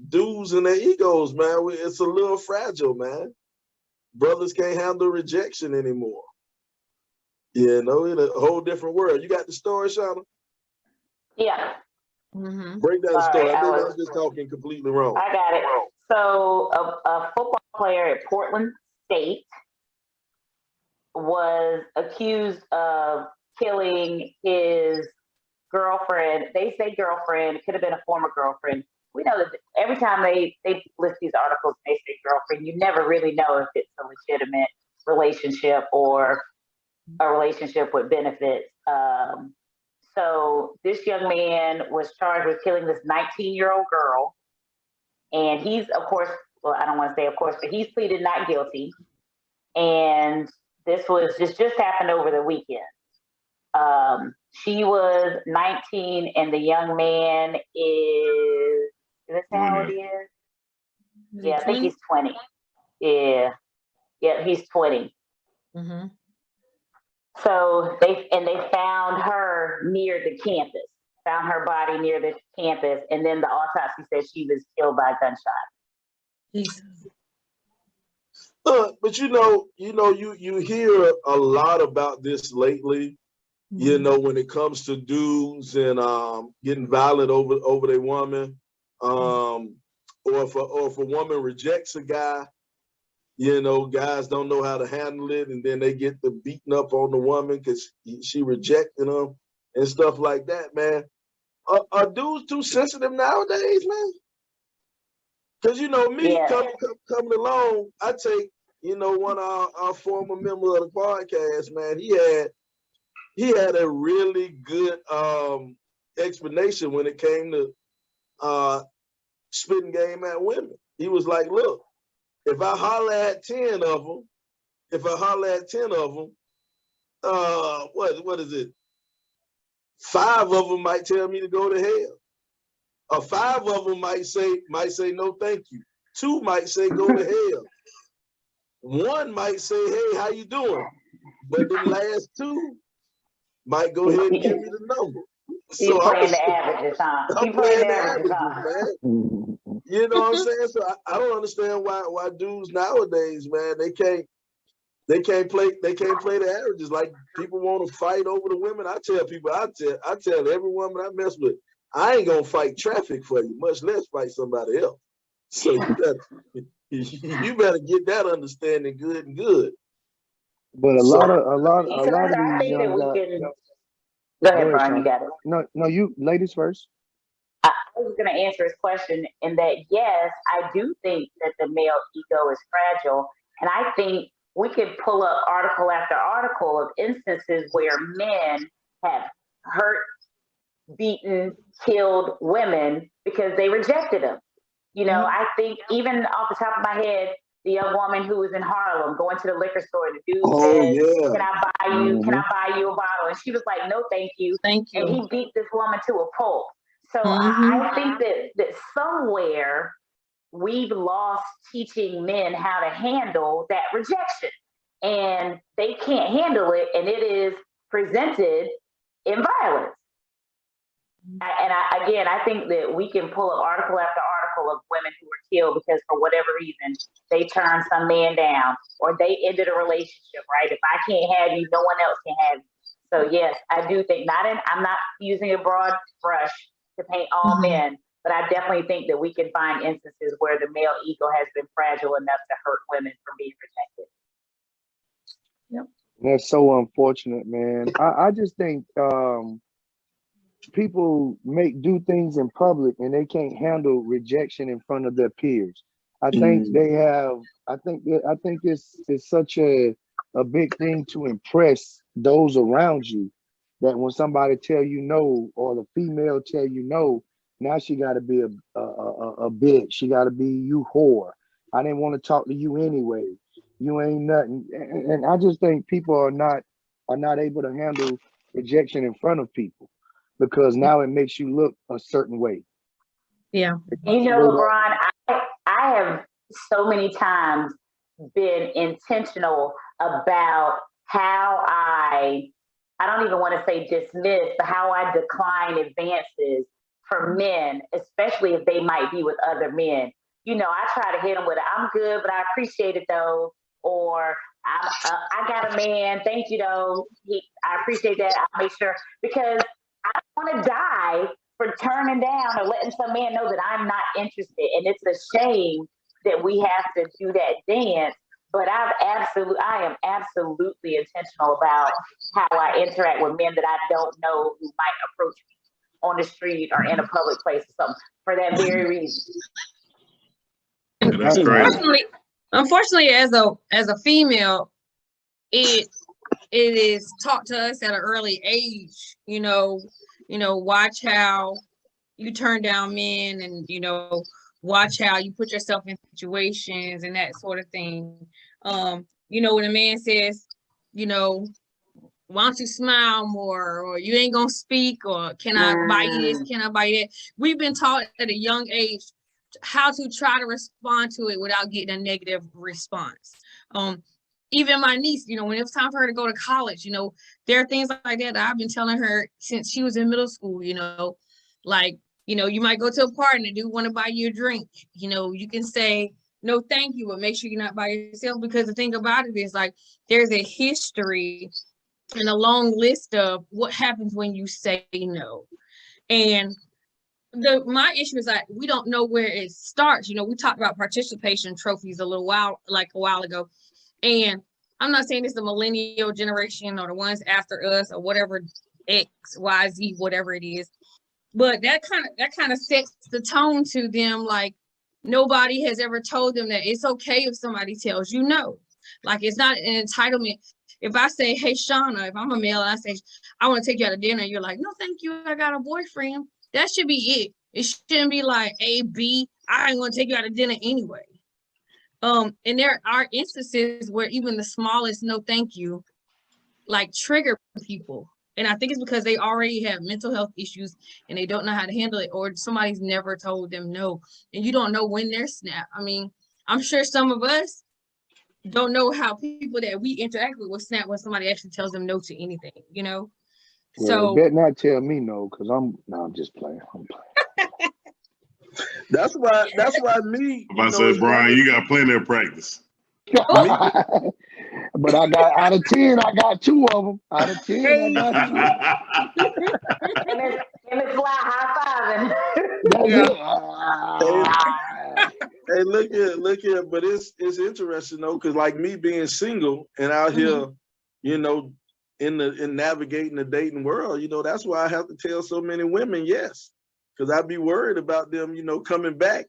Speaker 5: dudes and their egos, man, it's a little fragile, man. Brothers can't handle rejection anymore. In a whole different world. You got the story, Shauna?
Speaker 3: Yeah.
Speaker 5: Break down the story. I think I was just talking completely wrong.
Speaker 3: I got it. So a football player at Portland State was accused of killing his girlfriend. They say girlfriend, could have been a former girlfriend. We know that every time they list these articles, they say girlfriend. You never really know if it's a legitimate relationship or a relationship with benefits. So this young man was charged with killing this 19-year-old girl. And he's, of course, well, I don't want to say of course, but he's pleaded not guilty. And this just happened over the weekend. She was 19 and the young man is this how it is? Yeah, I think he's 20. Yeah, he's 20.
Speaker 1: Mm-hmm.
Speaker 3: So they found her near the campus, found her body near the campus, and then the autopsy said she was killed by a gunshot.
Speaker 5: But you hear a lot about this lately. When it comes to dudes and getting violent over their woman, or if a woman rejects a guy. Guys don't know how to handle it, and then they get the beating up on the woman because she rejected them and stuff like that, man. Are dudes too sensitive nowadays, man? Because, coming along, I take, one of our former members of the podcast, man, he had a really good explanation when it came to spitting game at women. He was like, look, if I holler at 10 of them, what is it? 5 of them might tell me to go to hell. Or 5 of them might say no, thank you. 2 might say go to hell. 1 might say, hey, how you doing? But the last 2 might go ahead and give me the number.
Speaker 3: So I'm playing the averages, huh?
Speaker 5: I'm playing the averages, man. You know what I'm saying? So I don't understand why dudes nowadays, man, they can't They can't play the averages. Like people want to fight over the women. I tell people, I tell every woman I mess with, I ain't gonna fight traffic for you, much less fight somebody else. So you better get that understanding good.
Speaker 2: But a lot of these young guys.
Speaker 3: Go ahead, Brian, you got it.
Speaker 2: No, you ladies first.
Speaker 3: I was going to answer his question in that, yes, I do think that the male ego is fragile. And I think we could pull up article after article of instances where men have hurt, beaten, killed women because they rejected them. You know, I think even off the top of my head, the young woman who was in Harlem going to the liquor store, the dude said, can I buy you a bottle? And she was like, no, thank you.
Speaker 1: Thank you.
Speaker 3: And he beat this woman to a pulp. So I think that somewhere we've lost teaching men how to handle that rejection. And they can't handle it, and it is presented in violence. I think that we can pull up article after article of women who were killed because for whatever reason, they turned some man down or they ended a relationship, right? If I can't have you, no one else can have you. So yes, I do think I'm not using a broad brush to paint all men, but I definitely think that we can find instances where the male ego has been fragile enough to hurt women from being protected.
Speaker 1: Yep.
Speaker 2: That's so unfortunate, man. I just think people do things in public and they can't handle rejection in front of their peers. I think it's such a big thing to impress those around you that when somebody tell you no or the female tell you no, now she got to be a bitch. She got to be you whore. I didn't want to talk to you anyway. You ain't nothing. And I just think people are not able to handle rejection in front of people because now it makes you look a certain way.
Speaker 1: Yeah.
Speaker 3: You know, LeBron, I have so many times been intentional about how I don't even want to say dismiss, but how I decline advances for men, especially if they might be with other men. You know, I try to hit them with I'm good, but I appreciate it though. Or I got a man, thank you though. I appreciate that. I'll make sure, because I don't want to die for turning down or letting some man know that I'm not interested. And it's a shame that we have to do that dance. But I am absolutely intentional about how I interact with men that I don't know who might approach me on the street or in a public place or something for that very reason.
Speaker 4: That's crazy.
Speaker 1: Unfortunately, as a female, it is taught to us at an early age. You know, watch how you turn down men, and watch how you put yourself in situations and that sort of thing. When a man says, why don't you smile more, or you ain't gonna speak, or can I buy you this, can I buy you that? We've been taught at a young age how to try to respond to it without getting a negative response. Even my niece, when it's time for her to go to college, there are things like that I've been telling her since she was in middle school, like, you might go to a party and they do want to buy you a drink. You can say, no, thank you, but make sure you're not by yourself, because the thing about it is, like, there's a history and a long list of what happens when you say no. And my issue is that we don't know where it starts. We talked about participation trophies a while ago. And I'm not saying it's the millennial generation or the ones after us or whatever, X, Y, Z, whatever it is. But that kind of sets the tone to them. Like, nobody has ever told them that it's okay if somebody tells you no. Like, it's not an entitlement. If I say, hey, Shauna, if I'm a male and I say, I want to take you out to dinner, you're like, no, thank you, I got a boyfriend. That should be it. It shouldn't be like A, B, I ain't gonna take you out to dinner anyway. And there are instances where even the smallest no thank you, like, trigger people. And I think it's because they already have mental health issues and they don't know how to handle it, or somebody's never told them no. And you don't know when they're snapped. I mean, I'm sure some of us don't know how people that we interact with will snap when somebody actually tells them no to anything,
Speaker 2: Well,
Speaker 1: So
Speaker 2: better not tell me no, because I'm just playing.
Speaker 5: That's why me.
Speaker 4: I'm about to say, Brian, you got plenty of practice.
Speaker 2: But I got out of 10, I got 2 of them. Out of 10, I got 2.
Speaker 3: And it's like high fiving.
Speaker 5: Hey, look here. But it's interesting though, because like me being single and out here, you know, in navigating the dating world, you know, that's why I have to tell so many women yes, because I'd be worried about them, you know, coming back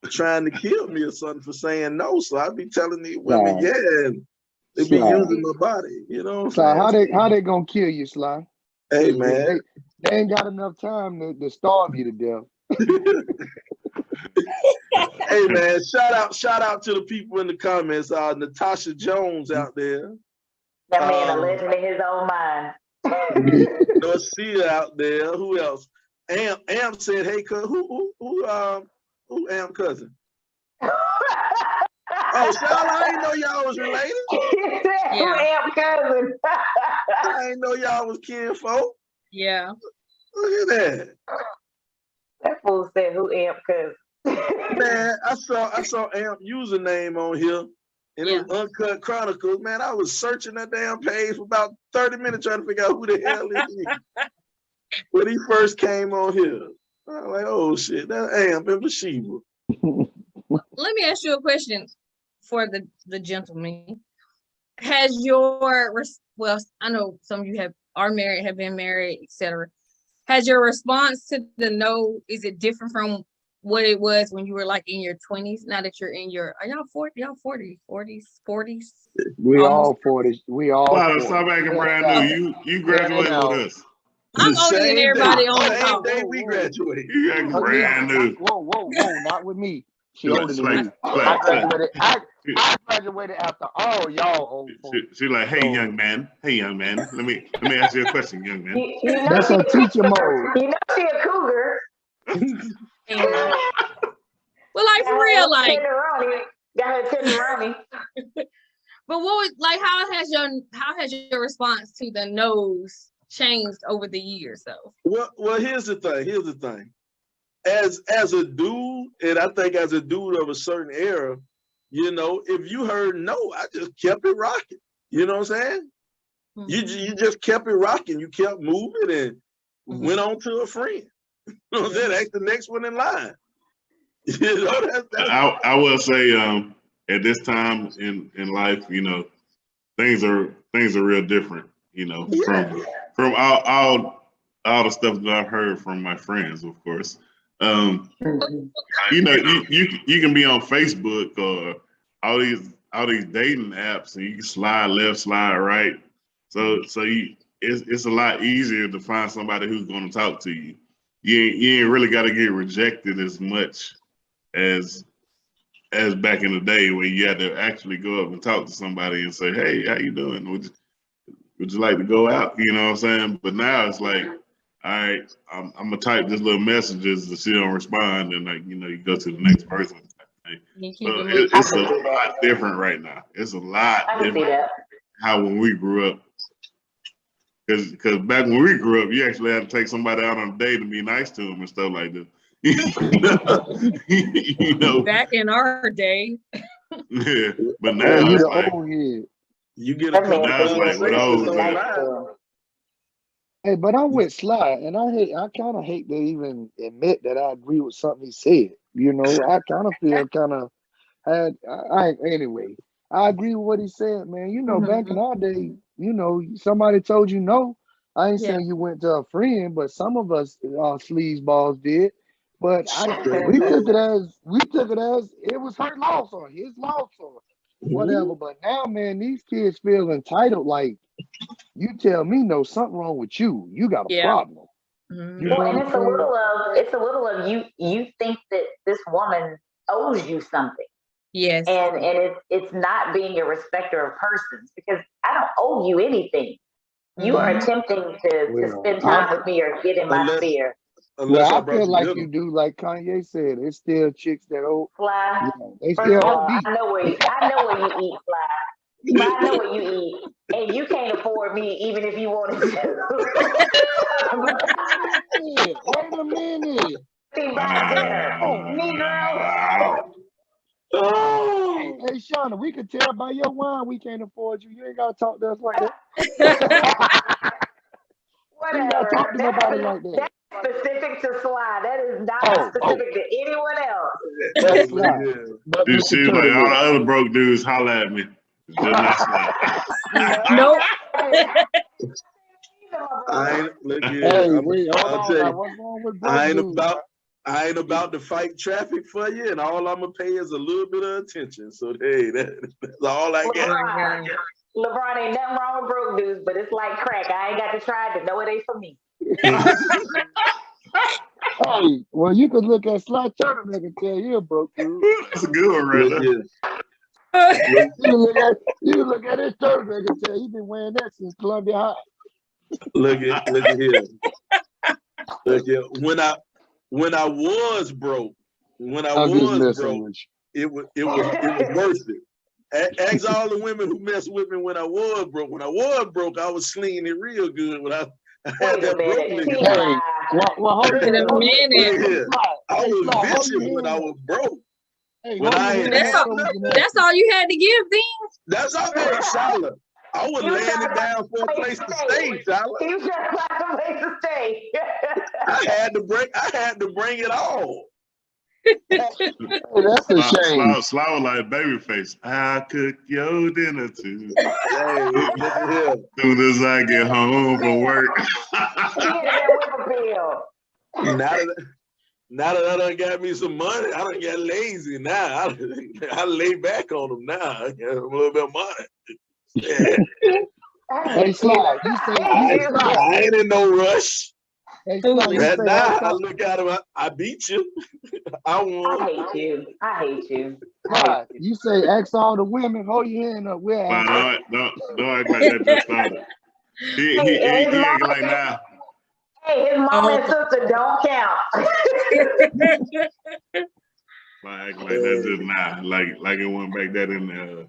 Speaker 5: trying to kill me or something for saying no. So I'd be telling these women, and they be using my body, you know what I'm
Speaker 2: saying? How they gonna kill you, Sly?
Speaker 5: Hey man,
Speaker 2: they ain't got enough time to starve you to death.
Speaker 5: Hey man, shout out to the people in the comments. Natasha Jones out there.
Speaker 3: That man a legend in his own mind.
Speaker 5: Norcia out there. Who else? Am said, "Hey, who Am cousin?" Oh, Shylaaaaaaaaaaa, I didn't know y'all was related.
Speaker 3: Who Am cousin?
Speaker 5: I didn't know y'all was kinfolk.
Speaker 1: Yeah.
Speaker 5: Look at that.
Speaker 3: That fool said, "Who Am cousin?"
Speaker 5: Man, I saw Amp username on here, and it was Uncut Chronicles. Man, I was searching that damn page for about 30 minutes trying to figure out who the hell is he. When he first came on here, I was like, oh shit, that Amp in Bathsheba.
Speaker 1: Let me ask you a question for the gentleman. Has your, well, I know some of you are married, have been married, etc. Has your response to the no, is it different from what it was when you were like in your 20s? Now that you're in your, are y'all 40? Y'all 40s?
Speaker 2: We all 40s. We all.
Speaker 4: Wow, stop acting brand new. You graduated with us.
Speaker 1: I'm older than everybody on the
Speaker 5: same day we graduated.
Speaker 4: You acting brand new.
Speaker 2: Whoa, not with me. She older than me. I graduated after all y'all old folks.
Speaker 4: She's like, hey, young man. Let me ask you a question, young man.
Speaker 3: You know
Speaker 2: that's a teacher mode.
Speaker 3: You know she a cougar.
Speaker 1: Well, like for real, like
Speaker 3: got her tenderoni.
Speaker 1: But what was like? How has your response to the no's changed over the years, though?
Speaker 5: Well, here's the thing. As a dude, and I think as a dude of a certain era, you know, if you heard no, I just kept it rocking. You know what I'm saying? You just kept it rocking. You kept moving and went on to a friend. You know what I'm saying? That's the next one in line. You know,
Speaker 4: I will say, at this time in life, you know, things are real different. You know, from all the stuff that I've heard from my friends, of course. You know, you can be on Facebook or all these dating apps, and you can slide left, slide right. So it's a lot easier to find somebody who's going to talk to you. You ain't really got to get rejected as much as back in the day when you had to actually go up and talk to somebody and say, hey, how you doing? Would you like to go out? You know what I'm saying? But now it's like, all right, I'm gonna type this little messages if she don't respond, and like, you know, you go to the next person. So it's a lot different right now. It's a lot different how when we grew up. Because back when we grew up, you actually had to take somebody out on a date to be nice to them and stuff like that. You know,
Speaker 1: back in our day.
Speaker 4: Yeah, but now it's like
Speaker 5: you get a couple
Speaker 2: of Hey, but I'm with Sly, and I kind of hate to even admit that I agree with something he said. You know, I kind of feel anyway. I agree with what he said, man. You know, back in our day, you know, somebody told you no. I ain't saying you went to a friend, but some of us sleazeballs did. But we took it as it was her loss or his loss or whatever. But now, man, these kids feel entitled. Like, you tell me no, something wrong with you. You got a problem.
Speaker 3: You know, and it's a little of you think that this woman owes you something.
Speaker 1: Yes.
Speaker 3: And it's not being a respecter of persons, because I don't owe you anything. You are attempting to spend time with me or get in my sphere.
Speaker 2: Well, I feel like you do, like Kanye said. It's still chicks that owe
Speaker 3: Fly.
Speaker 2: You know, they
Speaker 3: First
Speaker 2: still
Speaker 3: of all,
Speaker 2: OD.
Speaker 3: I know where you eat, Fly. Fly, I know where you eat, and you can't afford me even if you wanted to.
Speaker 2: Wait a minute.
Speaker 3: Buy dinner, Negro.
Speaker 5: Oh.
Speaker 2: Hey, Shauna, we can tell by your wine we can't afford you. You ain't gotta talk to us like that.
Speaker 3: Whatever.
Speaker 2: You gotta talk to nobody like that.
Speaker 3: That's specific to Sly. That is not specific to anyone else.
Speaker 2: That's Sly.
Speaker 4: Dude, she like all the other broke dudes holler at me. Just not Sly.
Speaker 1: Nope.
Speaker 5: I ain't look here.
Speaker 2: Hey, wait,
Speaker 5: I'll tell you,
Speaker 2: what's wrong with
Speaker 5: I ain't about to fight traffic for you, and all I'm gonna pay is a little bit of attention. So hey, that's all I got.
Speaker 3: LeBron, ain't nothing wrong with broke dudes, but it's like crack. I ain't got to try to know it ain't for me.
Speaker 2: Hey, well, you could look at Sly Turner and tell you a broke dude.
Speaker 4: That's a good one, right there.
Speaker 2: You can look at this Turner and tell he been wearing that since Columbia High.
Speaker 5: Look at here. Look here. When I was broke, it was worth it. Ask all the women who messed with me when I was broke. When I was broke, I was slinging it real good. When I had that broke nigga.
Speaker 2: Well, hold on a
Speaker 1: minute.
Speaker 5: I was vicious when I was broke.
Speaker 2: Hey,
Speaker 5: when I had
Speaker 1: that's all you had to give then?
Speaker 5: That's all I had, Shyla. I was laying it down for a place to stay, Shyla.
Speaker 3: You just got a place to stay.
Speaker 5: I had to bring it all.
Speaker 2: That's a shame.
Speaker 4: Sly was like Babyface. I cook your dinner too.
Speaker 5: Hey, look at him.
Speaker 4: Soon as I get home from work.
Speaker 5: Now that I done got me some money, I done get lazy now. I lay back on them now. I got a little bit of money. Yeah.
Speaker 2: Hey, Sly, you say
Speaker 5: I ain't in no rush.
Speaker 2: Hey, Sly,
Speaker 5: right now, I look at him, I beat you. I won.
Speaker 3: I hate you.
Speaker 2: Sly, you say ask all the women, hold your hand up. We'll ask.
Speaker 4: Don't act like that just started. He acting like now.
Speaker 3: Hey, his mom and sister don't count.
Speaker 4: Like that just now. Like it went back that in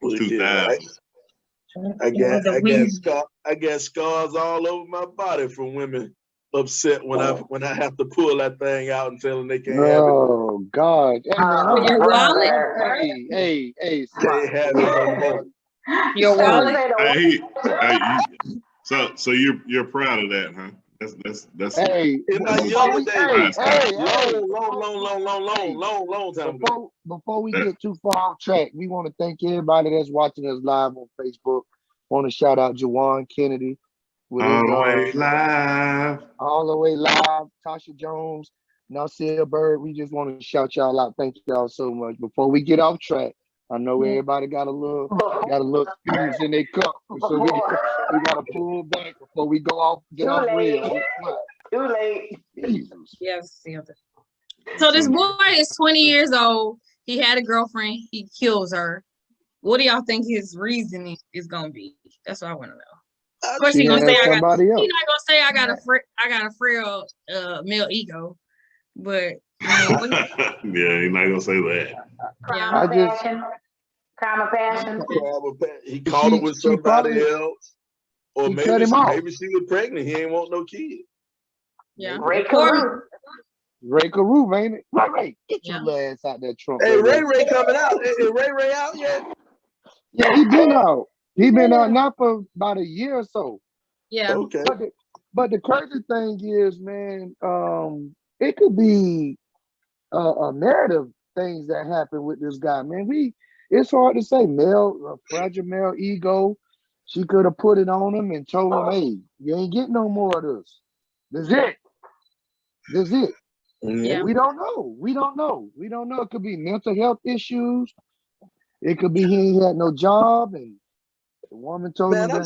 Speaker 4: 2000.
Speaker 5: I got scars all over my body from women upset when I have to pull that thing out and tell them they can't have it.
Speaker 2: Oh God!
Speaker 1: Your wallet?
Speaker 2: Hey!
Speaker 5: They have it no more.
Speaker 1: Your wallet?
Speaker 4: So you're proud of that, huh? That's
Speaker 2: hey.
Speaker 5: In my younger days, long time ago.
Speaker 2: Before we get too far off track, we want to thank everybody that's watching us live on Facebook. Want to shout out Jawan Kennedy.
Speaker 4: All the way live. Tasha
Speaker 2: Jones, Nasir Bird. We just want to shout y'all out. Thank y'all so much. Before we get off track, I know everybody got a little experience in their cup, so we got to pull back before we go off. Get off rail.
Speaker 3: Too late.
Speaker 1: Yes. So this boy is 20 years old. He had a girlfriend. He kills her. What do y'all think his reasoning is gonna be? That's what I want to know. Of course, he's not gonna say I got a frail male ego, but
Speaker 4: yeah, he's not gonna say that.
Speaker 3: Crime of passion.
Speaker 5: He caught her with somebody else, or maybe she was pregnant. He ain't want no kid.
Speaker 1: Yeah,
Speaker 3: Ray Carew,
Speaker 2: ain't it? Ray, get your little ass out that trunk.
Speaker 5: Hey, Ray coming out. Is Ray out yet?
Speaker 2: Yeah, he been out. He been out now for about a year or so.
Speaker 1: Yeah.
Speaker 5: Okay.
Speaker 2: But the crazy thing is, man, it could be a narrative things that happen with this guy, man. It's hard to say. Fragile male ego. She could have put it on him and told him, "Hey, you ain't getting no more of this. That's it."
Speaker 1: Yeah.
Speaker 2: We don't know. It could be mental health issues. It could be he ain't had no job, and the woman told him that
Speaker 5: I'm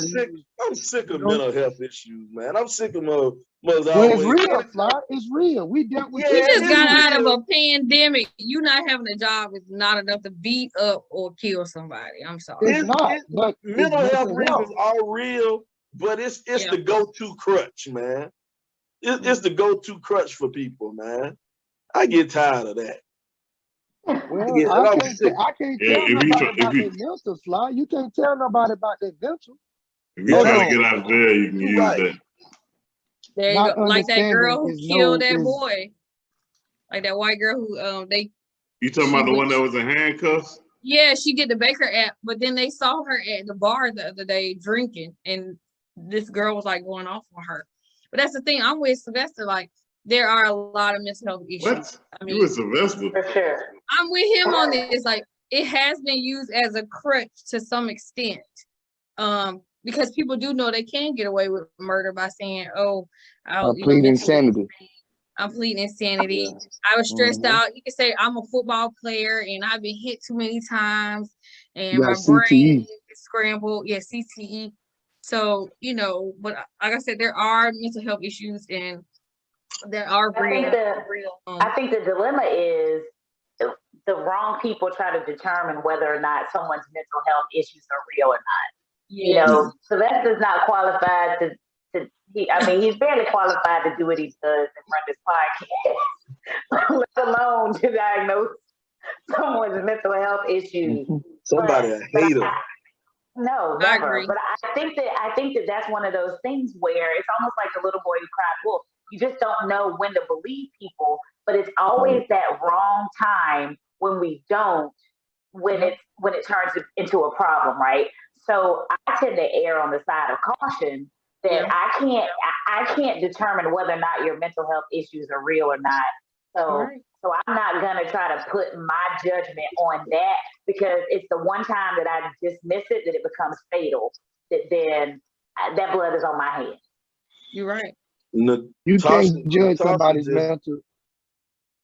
Speaker 5: sick of mental health issues, man. I'm sick of mother.
Speaker 2: It's real, Fly. It's real. We dealt with.
Speaker 1: You just got out of a pandemic. You not having a job is not enough to beat up or kill somebody. I'm sorry.
Speaker 2: It's not. But
Speaker 5: mental health reasons are real, but it's the go-to crutch, man. It's the go-to crutch for people, man. I get tired of that.
Speaker 2: Well, I can't tell nobody about their mental, Sly. You can't tell nobody about their mental.
Speaker 4: If you're trying to get out of jail, you can use that.
Speaker 1: There you go. Like that girl who killed that boy. Like that white girl who they
Speaker 4: You talking about the one that was in handcuffs?
Speaker 1: Yeah, she did the Baker app, but then they saw her at the bar the other day drinking, and this girl was like going off on her. But that's the thing. I'm with Sylvester. Like, there are a lot of mental health issues.
Speaker 4: What?
Speaker 1: I mean,
Speaker 4: you with Sylvester?
Speaker 3: For sure.
Speaker 1: I'm with him on this. Like, it has been used as a crutch to some extent. Because people do know they can get away with murder by saying, "Oh,
Speaker 2: I plead insanity.
Speaker 1: I'm pleading insanity. I was stressed out." You can say, "I'm a football player and I've been hit too many times and my brain is scrambled." Yeah, CTE. So, you know, but like I said, there are mental health issues and there are real.
Speaker 3: I think the dilemma is the wrong people try to determine whether or not someone's mental health issues are real or not. You know, Sylvester's not qualified to he's barely qualified to do what he does and run this podcast, let alone to diagnose someone's mental health issues.
Speaker 5: Somebody a hater.
Speaker 3: No, never. But I think that that's one of those things where it's almost like the little boy who cried wolf. You just don't know when to believe people, but it's always that wrong time when we don't, when it turns into a problem, right? So I tend to err on the side of caution that I can't determine whether or not your mental health issues are real or not. So I'm not gonna try to put my judgment on that, because it's the one time that I dismiss it that it becomes fatal. That then that blood is on my hands.
Speaker 1: You're right.
Speaker 2: You can't judge somebody's mental.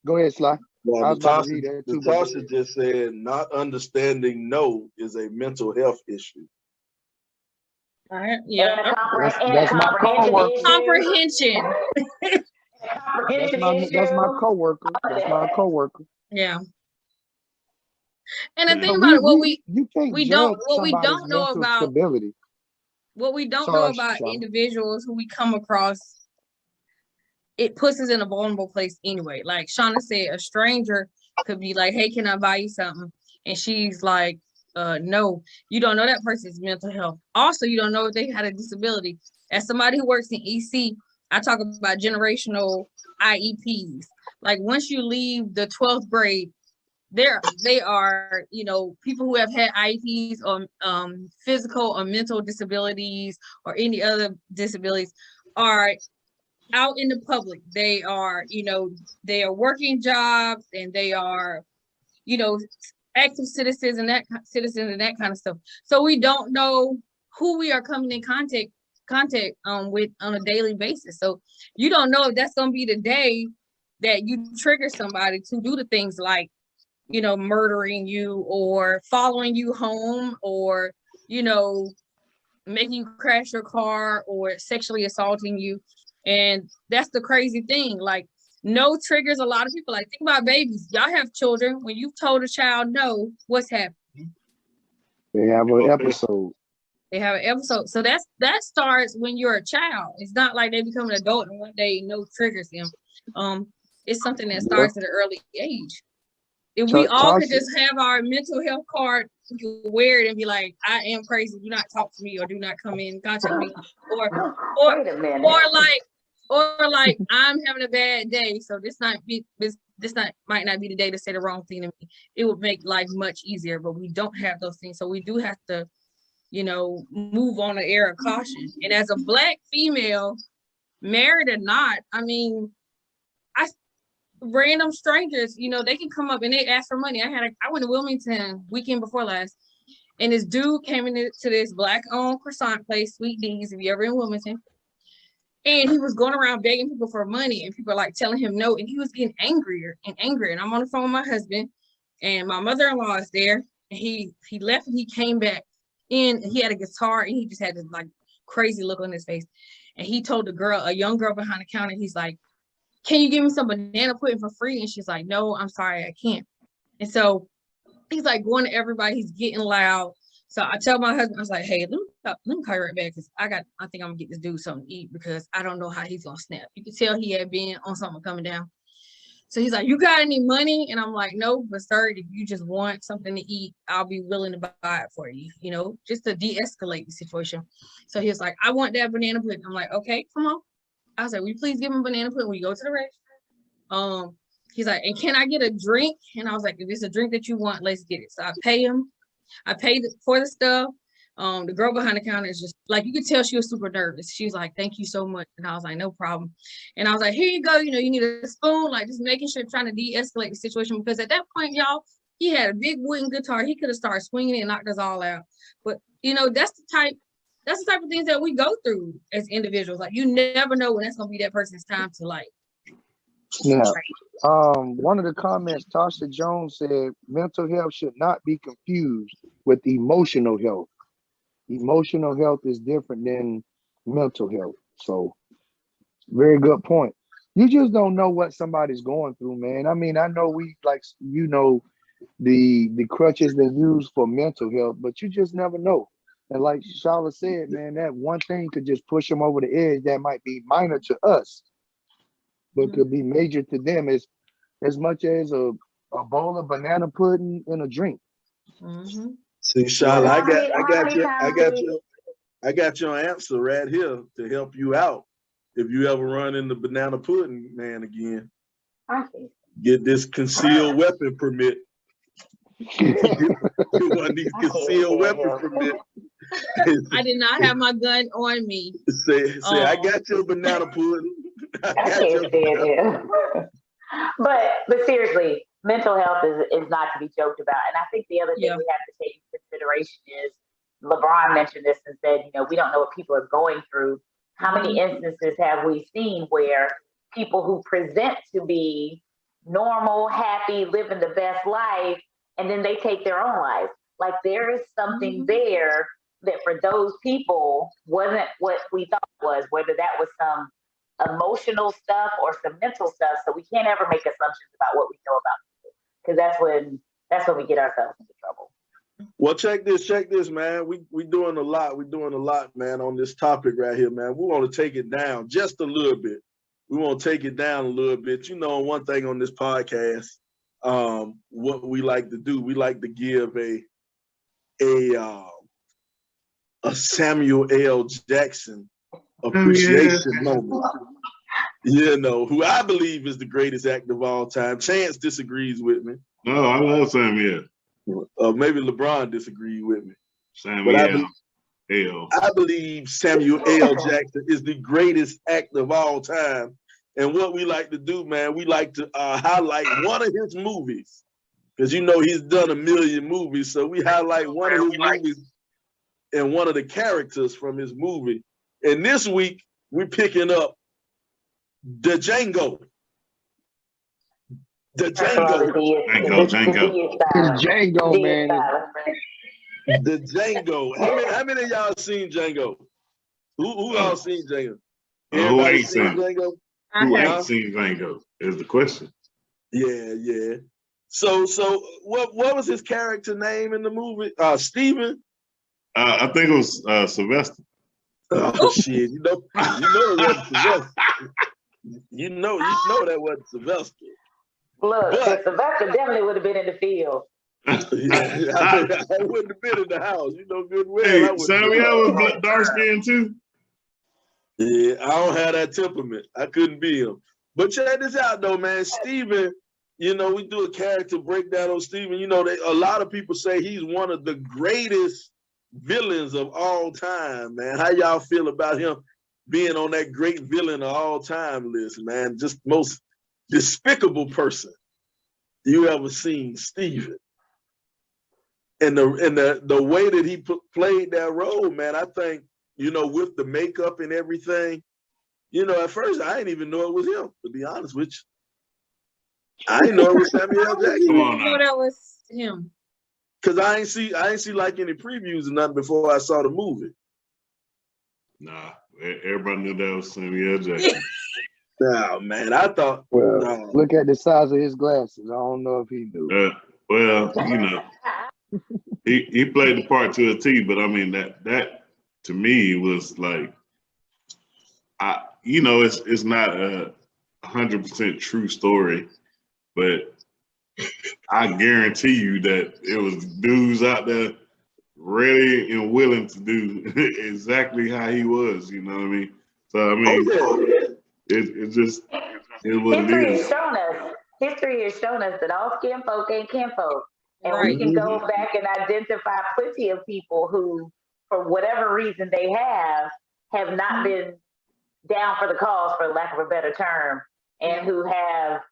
Speaker 2: Go ahead, Sly.
Speaker 5: Well, Natasha just said not understanding no is a mental health issue.
Speaker 1: Yeah,
Speaker 2: that's my coworker.
Speaker 1: Comprehension.
Speaker 2: That's my coworker. That's my coworker.
Speaker 1: Yeah. And the thing about it, what we don't know about
Speaker 2: stability.
Speaker 1: What we don't know about individuals who we come across, it puts us in a vulnerable place anyway. Like Shauna said, a stranger could be like, "Hey, can I buy you something?" And she's like, no. You don't know that person's mental health. Also, you don't know if they had a disability. As somebody who works in EC, I talk about generational IEPs. Like, once you leave the 12th grade, they are, you know, people who have had IEPs or physical or mental disabilities or any other disabilities are out in the public. They are, you know, they are working jobs and they are, you know, active citizens and that kind of stuff. So we don't know who we are coming in contact with on a daily basis. So you don't know if that's going to be the day that you trigger somebody to do the things like, you know, murdering you or following you home or, you know, making you crash your car or sexually assaulting you. And that's the crazy thing. Like, no triggers a lot of people. Like, think about babies. Y'all have children. When you've told a child no, what's happening?
Speaker 2: They have an episode.
Speaker 1: They have an episode. So that starts when you're a child. It's not like they become an adult and one day no triggers them. It's something that starts at an early age. If we all could just have our mental health card, we could wear it and be like, "I am crazy. Do not talk to me or do not come in contact with me." Or like I'm having a bad day, so this might not be the day to say the wrong thing to me. It would make life much easier, but we don't have those things, so we do have to, you know, move on the air of caution. And as a Black female, married or not, I mean, random strangers, you know, they can come up and they ask for money. I went to Wilmington weekend before last, and this dude came into this Black-owned croissant place, Sweet D's, if you're ever in Wilmington. And he was going around begging people for money, and people are like telling him no, and he was getting angrier and angrier. And I'm on the phone with my husband, and my mother-in-law is there, and he left and he came back in, and he had a guitar, and he just had this like crazy look on his face. And he told a young girl behind the counter, he's like, "Can you give me some banana pudding for free?" And she's like, "No, I'm sorry, I can't." And so he's like going to everybody, he's getting loud. So I tell my husband, I was like, "Hey, let me call you right back, because I think I'm gonna get this dude something to eat, because I don't know how he's gonna snap." You can tell he had been on something coming down. So he's like, "You got any money?" And I'm like, "No, but sir, if you just want something to eat, I'll be willing to buy it for you, you know, just to de-escalate the situation." So he was like, "I want that banana pudding." I'm like, "Okay, come on." I was like, "Will you please give him banana pudding when you go to the restaurant?" he's like, and can I get a drink? And I was like, if it's a drink that you want, let's get it. So I pay him. I paid for the stuff. The girl behind the counter is just like, you could tell she was super nervous. She was like, thank you so much. And I was like, no problem. And I was like, here you go. You know, you need a spoon, like just making sure, trying to de-escalate the situation. Because at that point, y'all, he had a big wooden guitar. He could have started swinging it and knocked us all out. But, you know, that's the type of things that we go through as individuals. Like, you never know when that's going to be that person's time to, like.
Speaker 2: Yeah. One of the comments, Tasha Jones said, mental health should not be confused with emotional health. Emotional health is different than mental health. So, very good point. You just don't know what somebody's going through, man. I mean, I know we, like, you know, the crutches they use for mental health, but you just never know. And like Shyla said, man, that one thing could just push them over the edge that might be minor to us, but could be major to them as much as a bowl of banana pudding and a drink.
Speaker 5: See, Shyla, I got your answer right here to help you out. If you ever run into banana pudding, man, again, get this concealed weapon permit. You want these concealed weapon permit.
Speaker 1: I did not have my gun on me.
Speaker 5: Say, I got your banana pudding.
Speaker 3: But seriously, mental health is not to be joked about. And I think the other thing we have to take into consideration is, LeBron mentioned this and said, you know, we don't know what people are going through. How many instances have we seen where people who present to be normal, happy, living the best life, and then they take their own life? Like, there is something there that for those people wasn't what we thought it was, whether that was some emotional stuff or some mental stuff. So we can't ever make assumptions about what we know about people, because that's when we get ourselves into trouble.
Speaker 5: Well, check this, man. We doing a lot, man, on this topic right here, man. We want to take it down just a little bit. We want to take it down a little bit. You know, one thing on this podcast, what we like to do, we like to give a Samuel L. Jackson appreciation moment. You know, who I believe is the greatest actor of all time. Chance disagrees with me.
Speaker 4: No, I love Samuel.
Speaker 5: Maybe LeBron disagreed with me.
Speaker 4: Samuel
Speaker 5: I believe Samuel L. Jackson is the greatest actor of all time. And what we like to do, man, we like to highlight one of his movies. Because, you know, he's done a million movies. So we highlight one of his movies and one of the characters from his movie. And this week, we're picking up the Django. The Django.
Speaker 2: It's Django, man.
Speaker 5: The Django. How many of y'all seen Django? Who all seen Django?
Speaker 4: Who ain't seen
Speaker 5: Django?
Speaker 4: Who ain't seen Django is the question.
Speaker 5: Yeah. So what was his character name in the movie? Steven?
Speaker 4: I think it was Sylvester.
Speaker 5: Oh shit! You know it wasn't Sylvester. You know that wasn't Sylvester.
Speaker 3: Look, Sylvester definitely would have been in the field.
Speaker 5: I wouldn't have been in the house. You know good well.
Speaker 4: Hey, Samuel was dark skinned too.
Speaker 5: Yeah, I don't have that temperament. I couldn't be him. But check this out though, man. Steven, you know, we do a character breakdown on Steven. You know, a lot of people say he's one of the greatest villains of all time, man. How y'all feel about him being on that great villain of all time list, man? Just most despicable person you ever seen, Steven. And the way that he played that role, man, I think, you know, with the makeup and everything, you know, at first I didn't even know it was him, to be honest with you. I didn't know it was Samuel L. Jackson.
Speaker 1: Come on, know that was him.
Speaker 5: Cause I ain't see like any previews or nothing before I saw the movie.
Speaker 4: Nah, everybody knew that was Samuel L. Jackson.
Speaker 5: Nah, man, I thought.
Speaker 2: Well, look at the size of his glasses. I don't know if he knew.
Speaker 4: Well, you know, he played the part to a T, but I mean that to me was like, you know, it's not a 100% true story, but I guarantee you that it was dudes out there ready and willing to do exactly how he was. You know what I mean? So I mean, it just is what it is.
Speaker 3: Shown us history has shown us that all skin folk ain't kinfolk. And
Speaker 1: Right.
Speaker 3: we can go back and identify plenty of people who, for whatever reason they have not been down for the cause, for lack of a better term, and who have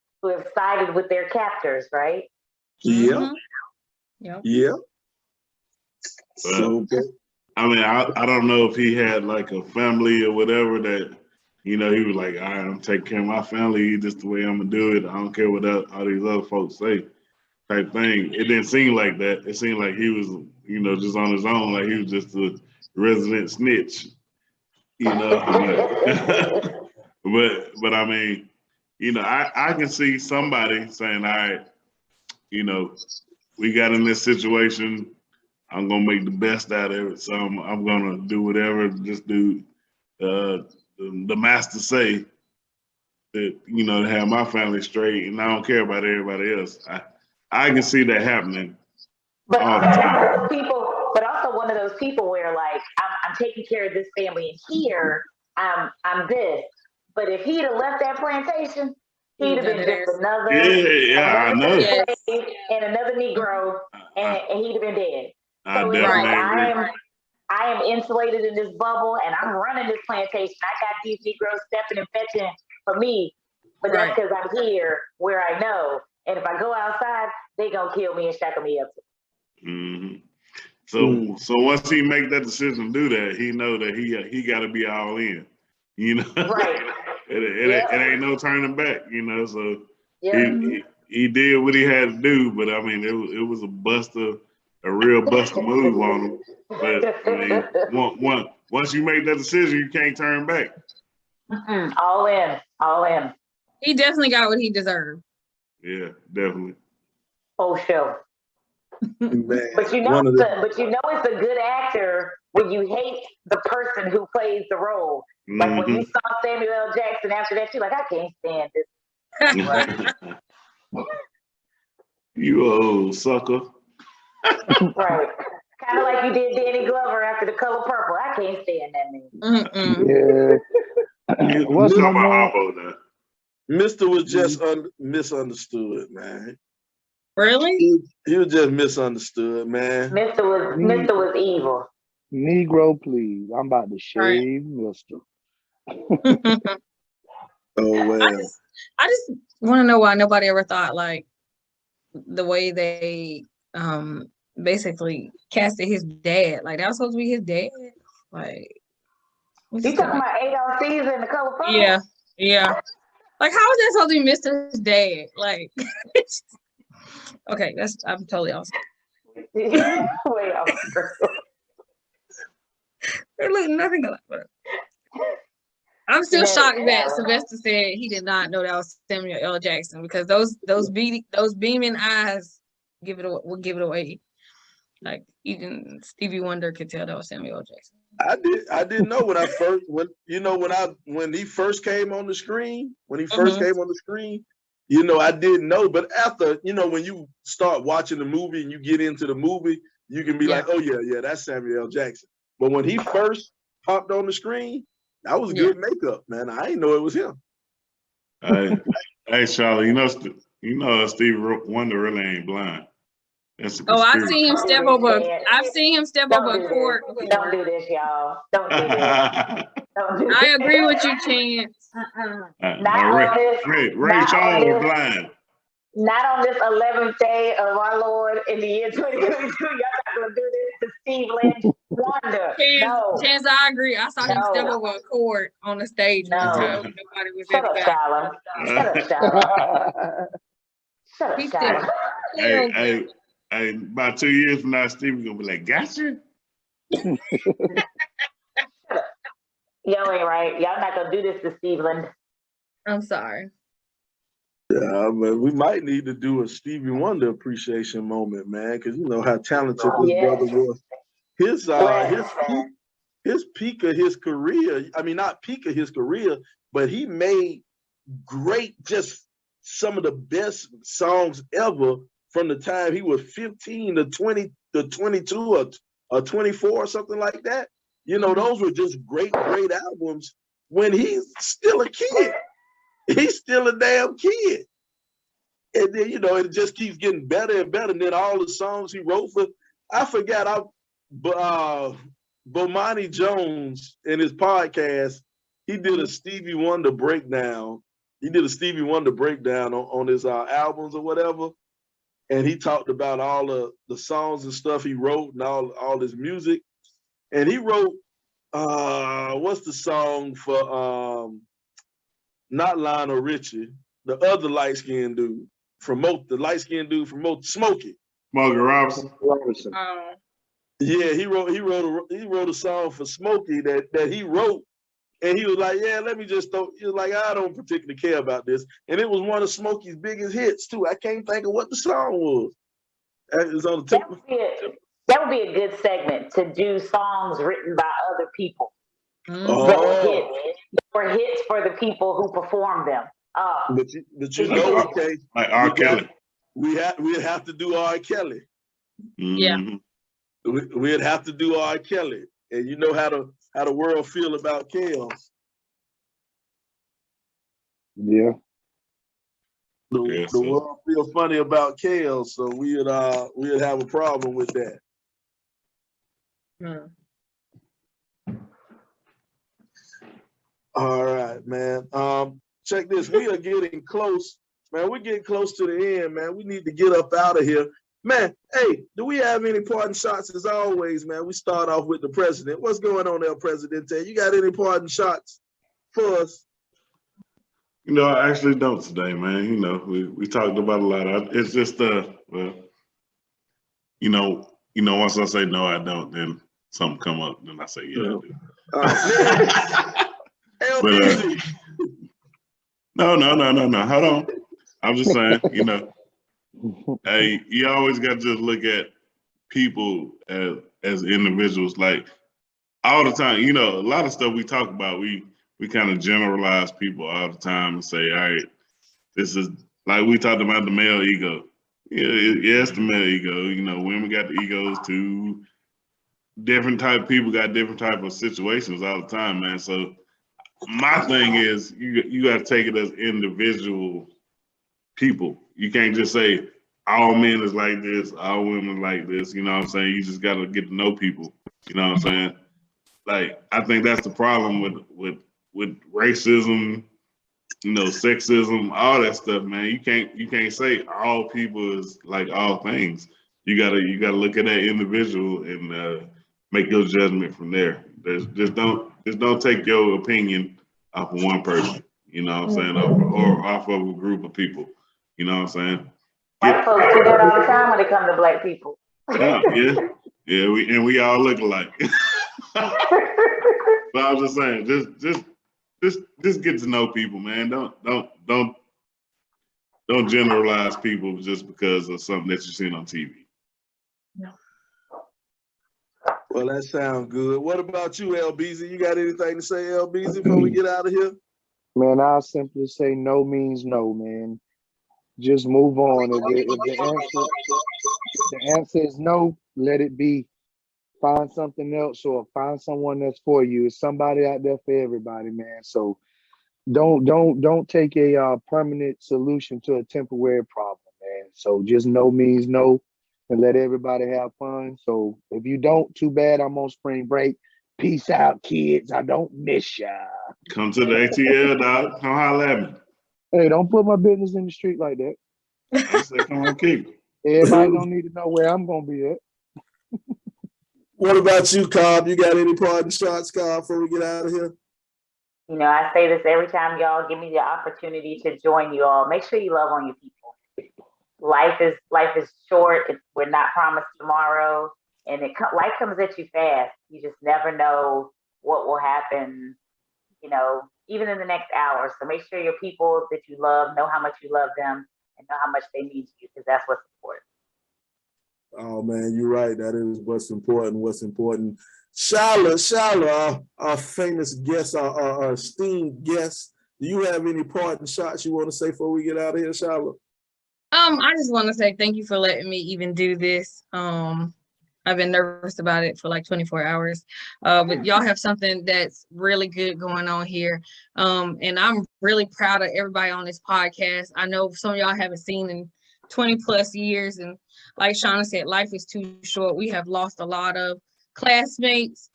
Speaker 3: sided with their captors, right?
Speaker 5: Yeah.
Speaker 1: Yep.
Speaker 5: Yeah. So,
Speaker 4: I mean, I don't know if he had like a family or whatever that, you know, he was like, all right, I'm taking care of my family. Just the way I'm gonna do it. I don't care what all these other folks say, type thing. It didn't seem like that. It seemed like he was, you know, just on his own. Like he was just a resident snitch, you know. but I mean, you know, I can see somebody saying, all right, you know, we got in this situation. I'm gonna make the best out of it. So I'm gonna do whatever. Just do the master say that, you know, to have my family straight, and I don't care about everybody else. I can see that happening.
Speaker 3: But also one of those people where like I'm taking care of this family, and here I'm this. But if he'd have left that plantation, he'd have been just another
Speaker 4: I know.
Speaker 3: slave and another Negro, and he'd have been dead. So it's like I am insulated in this bubble, and I'm running this plantation. I got these Negroes stepping and fetching for me, but that's because I'm here where I know. And if I go outside, they gonna kill me and shackle me up.
Speaker 4: Mm-hmm. So once he make that decision to do that, he know that he got to be all in. You know,
Speaker 3: right?
Speaker 4: it ain't no turning back. You know, so he did what he had to do. But I mean, it was a real buster move on him. But I mean, once you make that decision, you can't turn back.
Speaker 3: All in.
Speaker 1: He definitely got what he deserved.
Speaker 4: Yeah, definitely.
Speaker 3: Oh, sure.
Speaker 5: Man,
Speaker 3: but you know it's a good actor when you hate the person who plays the role. Like when you saw Samuel L. Jackson after that, you're like, I can't stand this.
Speaker 4: You old sucker.
Speaker 3: Right. Kind of like you did Danny Glover after The Color Purple. I can't stand that man.
Speaker 2: Yeah. What's my
Speaker 4: mom?
Speaker 5: Mr. was just misunderstood, man.
Speaker 1: Really?
Speaker 5: He was just misunderstood, man.
Speaker 3: Mr. was evil.
Speaker 2: Negro, please. I'm about to shave Mr.
Speaker 5: Oh well.
Speaker 1: I just want to know why nobody ever thought like the way they basically casted his dad. Like that was supposed to be his dad. Like
Speaker 3: you talking about Adolph Caesar and The Color Purple?
Speaker 1: Yeah. Like how is that supposed to be Mr.'s dad? Like okay, I'm totally off.
Speaker 3: Way off.
Speaker 1: Look, nothing like that. I'm still shocked that Sylvester said he did not know that was Samuel L. Jackson, because those beaming eyes will give it away. Like even Stevie Wonder could tell that was Samuel L. Jackson.
Speaker 5: I didn't know when he first came on the screen. You know, I didn't know, but after, you know, when you start watching the movie and you get into the movie, you can be like, oh yeah, that's Samuel L. Jackson. But when he first popped on the screen, that was good makeup, man. I didn't know it was him.
Speaker 4: Hey, Charlie, you know Stevie Wonder really ain't blind.
Speaker 1: I've seen him step over. I've seen him step over a court.
Speaker 3: Don't do this, y'all. Don't do this.
Speaker 1: I agree with you, Chance.
Speaker 4: Ray Charles was blind.
Speaker 3: Not on this 11th day of our Lord in the year 2022. Y'all not gonna do this to Steve Lynch Wonder.
Speaker 1: Chance, I agree. I saw him step over a court on the stage one time. Nobody was
Speaker 3: Shut up, Shyla. Shut up, Shyla.
Speaker 4: Hey, about 2 years from now, Steve gonna be like, gotcha.
Speaker 3: Y'all ain't right. Y'all not gonna do this to Steve.
Speaker 1: I'm sorry.
Speaker 5: Yeah, but we might need to do a Stevie Wonder appreciation moment, man, because you know how talented this brother was. His peak of his career, I mean, not peak of his career, but he made just some of the best songs ever from the time he was 15 to 20 to 22 or 24 or something like that. You know, those were just great albums when he's still a kid. He's still a damn kid. And then, you know, it just keeps getting better and better. And then all the songs he wrote for, I forgot, Bomani Jones in his podcast, he did a Stevie Wonder breakdown. He did a Stevie Wonder breakdown on his albums or whatever. And he talked about all the songs and stuff he wrote and all his music. And he wrote, what's the song for not Lionel Richie, the other light-skinned dude the light-skinned dude from Smokey.
Speaker 4: Smokey Robinson.
Speaker 5: Yeah, he wrote a song for Smokey that he wrote, and he was like, yeah, let me just throw. He was like, I don't particularly care about this, and it was one of Smokey's biggest hits too. I can't think of what the song was. It was on the tip.
Speaker 3: That would be a good segment to do songs written by other people.
Speaker 5: Oh.
Speaker 3: That were hits for the people who performed them.
Speaker 5: But you know, okay,
Speaker 4: like R. Kelly.
Speaker 5: We'd have to do R. Kelly.
Speaker 1: Yeah.
Speaker 5: We'd have to do R. Kelly, and you know how the world feel about chaos.
Speaker 2: Yeah.
Speaker 5: The world feel funny about chaos, so we'd have a problem with that. All right, man. Check this. We are getting close, man. We're getting close to the end, man. We need to get up out of here. Man, hey, do we have any parting shots? As always, man, we start off with the president. What's going on there, Presidente? You got any parting shots for us?
Speaker 4: You know, I actually don't today, man. You know, we talked about a lot. It's just, well, you know, once I say no, I don't, then something come up, then I say yeah, I do. No. Hold on. I'm just saying, you know, hey, you always got to just look at people as individuals. Like all the time, you know, a lot of stuff we talk about, we kind of generalize people all the time and say, all right, this is like we talked about the male ego. Yeah, it's the male ego. You know, women got the egos too. Different type of people got different type of situations all the time, man. So my thing is you got to take it as individual people. You can't just say all men is like this, all women like this. You know what I'm saying? You just got to get to know people. You know what I'm saying? Like I think that's the problem with racism, you know, sexism, all that stuff, man. You can't say all people is like all things. You gotta look at that individual and make your judgment from there. Just don't take your opinion off of one person. You know what I'm saying, or off of a group of people. You know what I'm saying?
Speaker 3: White folks do that all the time when it comes to black people.
Speaker 4: Yeah. We all look alike. But I was just saying, just get to know people, man. Don't generalize people just because of something that you've seen on TV.
Speaker 1: No.
Speaker 5: Well, that sounds good. What about you, LBZ? You got anything to say, LBZ, before we get out of here?
Speaker 2: Man, I'll simply say no means no, man. Just move on. If the answer is no, let it be. Find something else or find someone that's for you. It's somebody out there for everybody, man. So don't take a permanent solution to a temporary problem, man. So just no means no, and let everybody have fun. So if you don't, too bad. I'm on spring break. Peace out, kids. I don't miss ya.
Speaker 4: Come to the ATL, dog. Come holler at me.
Speaker 2: Hey, don't put my business in the street like that.
Speaker 4: I said, come on, keep it.
Speaker 2: Everybody don't need to know where I'm gonna be at.
Speaker 5: What about you, Cobb? You got any parting shots, Cobb, before we get out of here?
Speaker 3: You know, I say this every time y'all give me the opportunity to join you all. Make sure you love on your people. Life is short. We're not promised tomorrow, and life comes at you fast. You just never know what will happen, you know, even in the next hour. So make sure your people that you love know how much you love them and know how much they need you, because that's what's important.
Speaker 5: Oh man, you're right. That is what's important. Shylaaaaaaaaaaa, our famous guest, our esteemed guest. Do you have any parting shots you want to say before we get out of here, Shylaaaaaaaaa?
Speaker 1: I just want to say thank you for letting me even do this. I've been nervous about it for like 24 hours. But y'all have something that's really good going on here. And I'm really proud of everybody on this podcast. I know some of y'all haven't seen in 20 plus years. And like Shauna said, life is too short. We have lost a lot of classmates,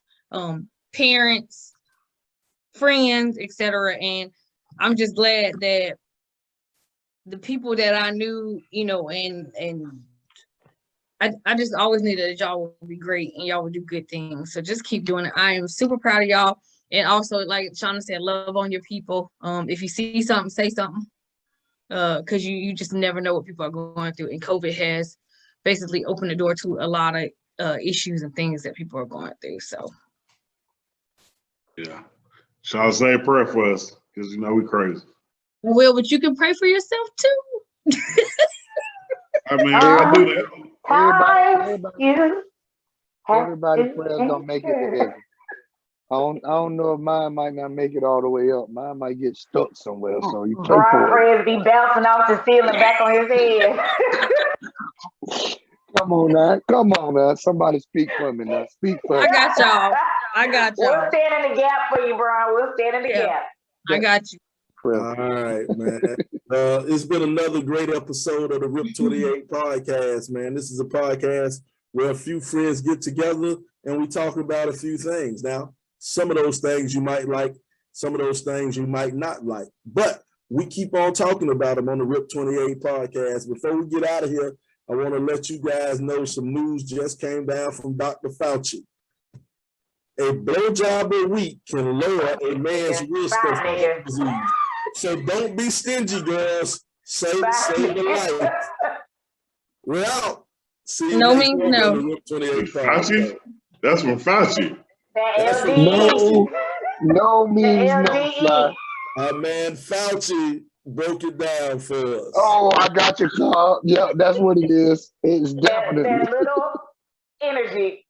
Speaker 1: parents, friends, etc. And I'm just glad that the people that I knew, you know, and I just always knew that y'all would be great and y'all would do good things. So just keep doing it. I am super proud of y'all. And also, like Shauna said, love on your people. If you see something, say something. Because you just never know what people are going through. And COVID has basically opened the door to a lot of issues and things that people are going through. So
Speaker 4: yeah. Shauna, say a prayer for us, because you know we crazy.
Speaker 1: Well, but you can pray for yourself too.
Speaker 4: I mean, I do that.
Speaker 2: Everybody prayers don't make it to heaven. I don't know if mine might not make it all the way up. Mine might get stuck somewhere. So you pray for it.
Speaker 3: Prayers be bouncing off the ceiling back on his head.
Speaker 2: Come on now. Somebody speak for me now. Speak for me.
Speaker 1: I got y'all.
Speaker 3: We'll stand in the gap for you, Brian. We'll stand in the gap.
Speaker 1: I got you.
Speaker 5: All right, man. It's been another great episode of the RIP 28 podcast, man. This is a podcast where a few friends get together and we talk about a few things. Now, some of those things you might like, some of those things you might not like, but we keep on talking about them on the RIP 28 podcast. Before we get out of here, I want to let you guys know some news just came down from Dr. Fauci. A blowjob a week can lower a man's risk of heart disease. So don't be stingy, girls. Save the life. We're out. See you next week on the RIP 28
Speaker 4: Fauci? That's from Fauci.
Speaker 5: That's from Fauci.
Speaker 2: No means no, Sly.
Speaker 5: Our man Fauci broke it down for us.
Speaker 2: Oh, I got your call. Yeah, that's what it is. It's definitely
Speaker 3: that little energy.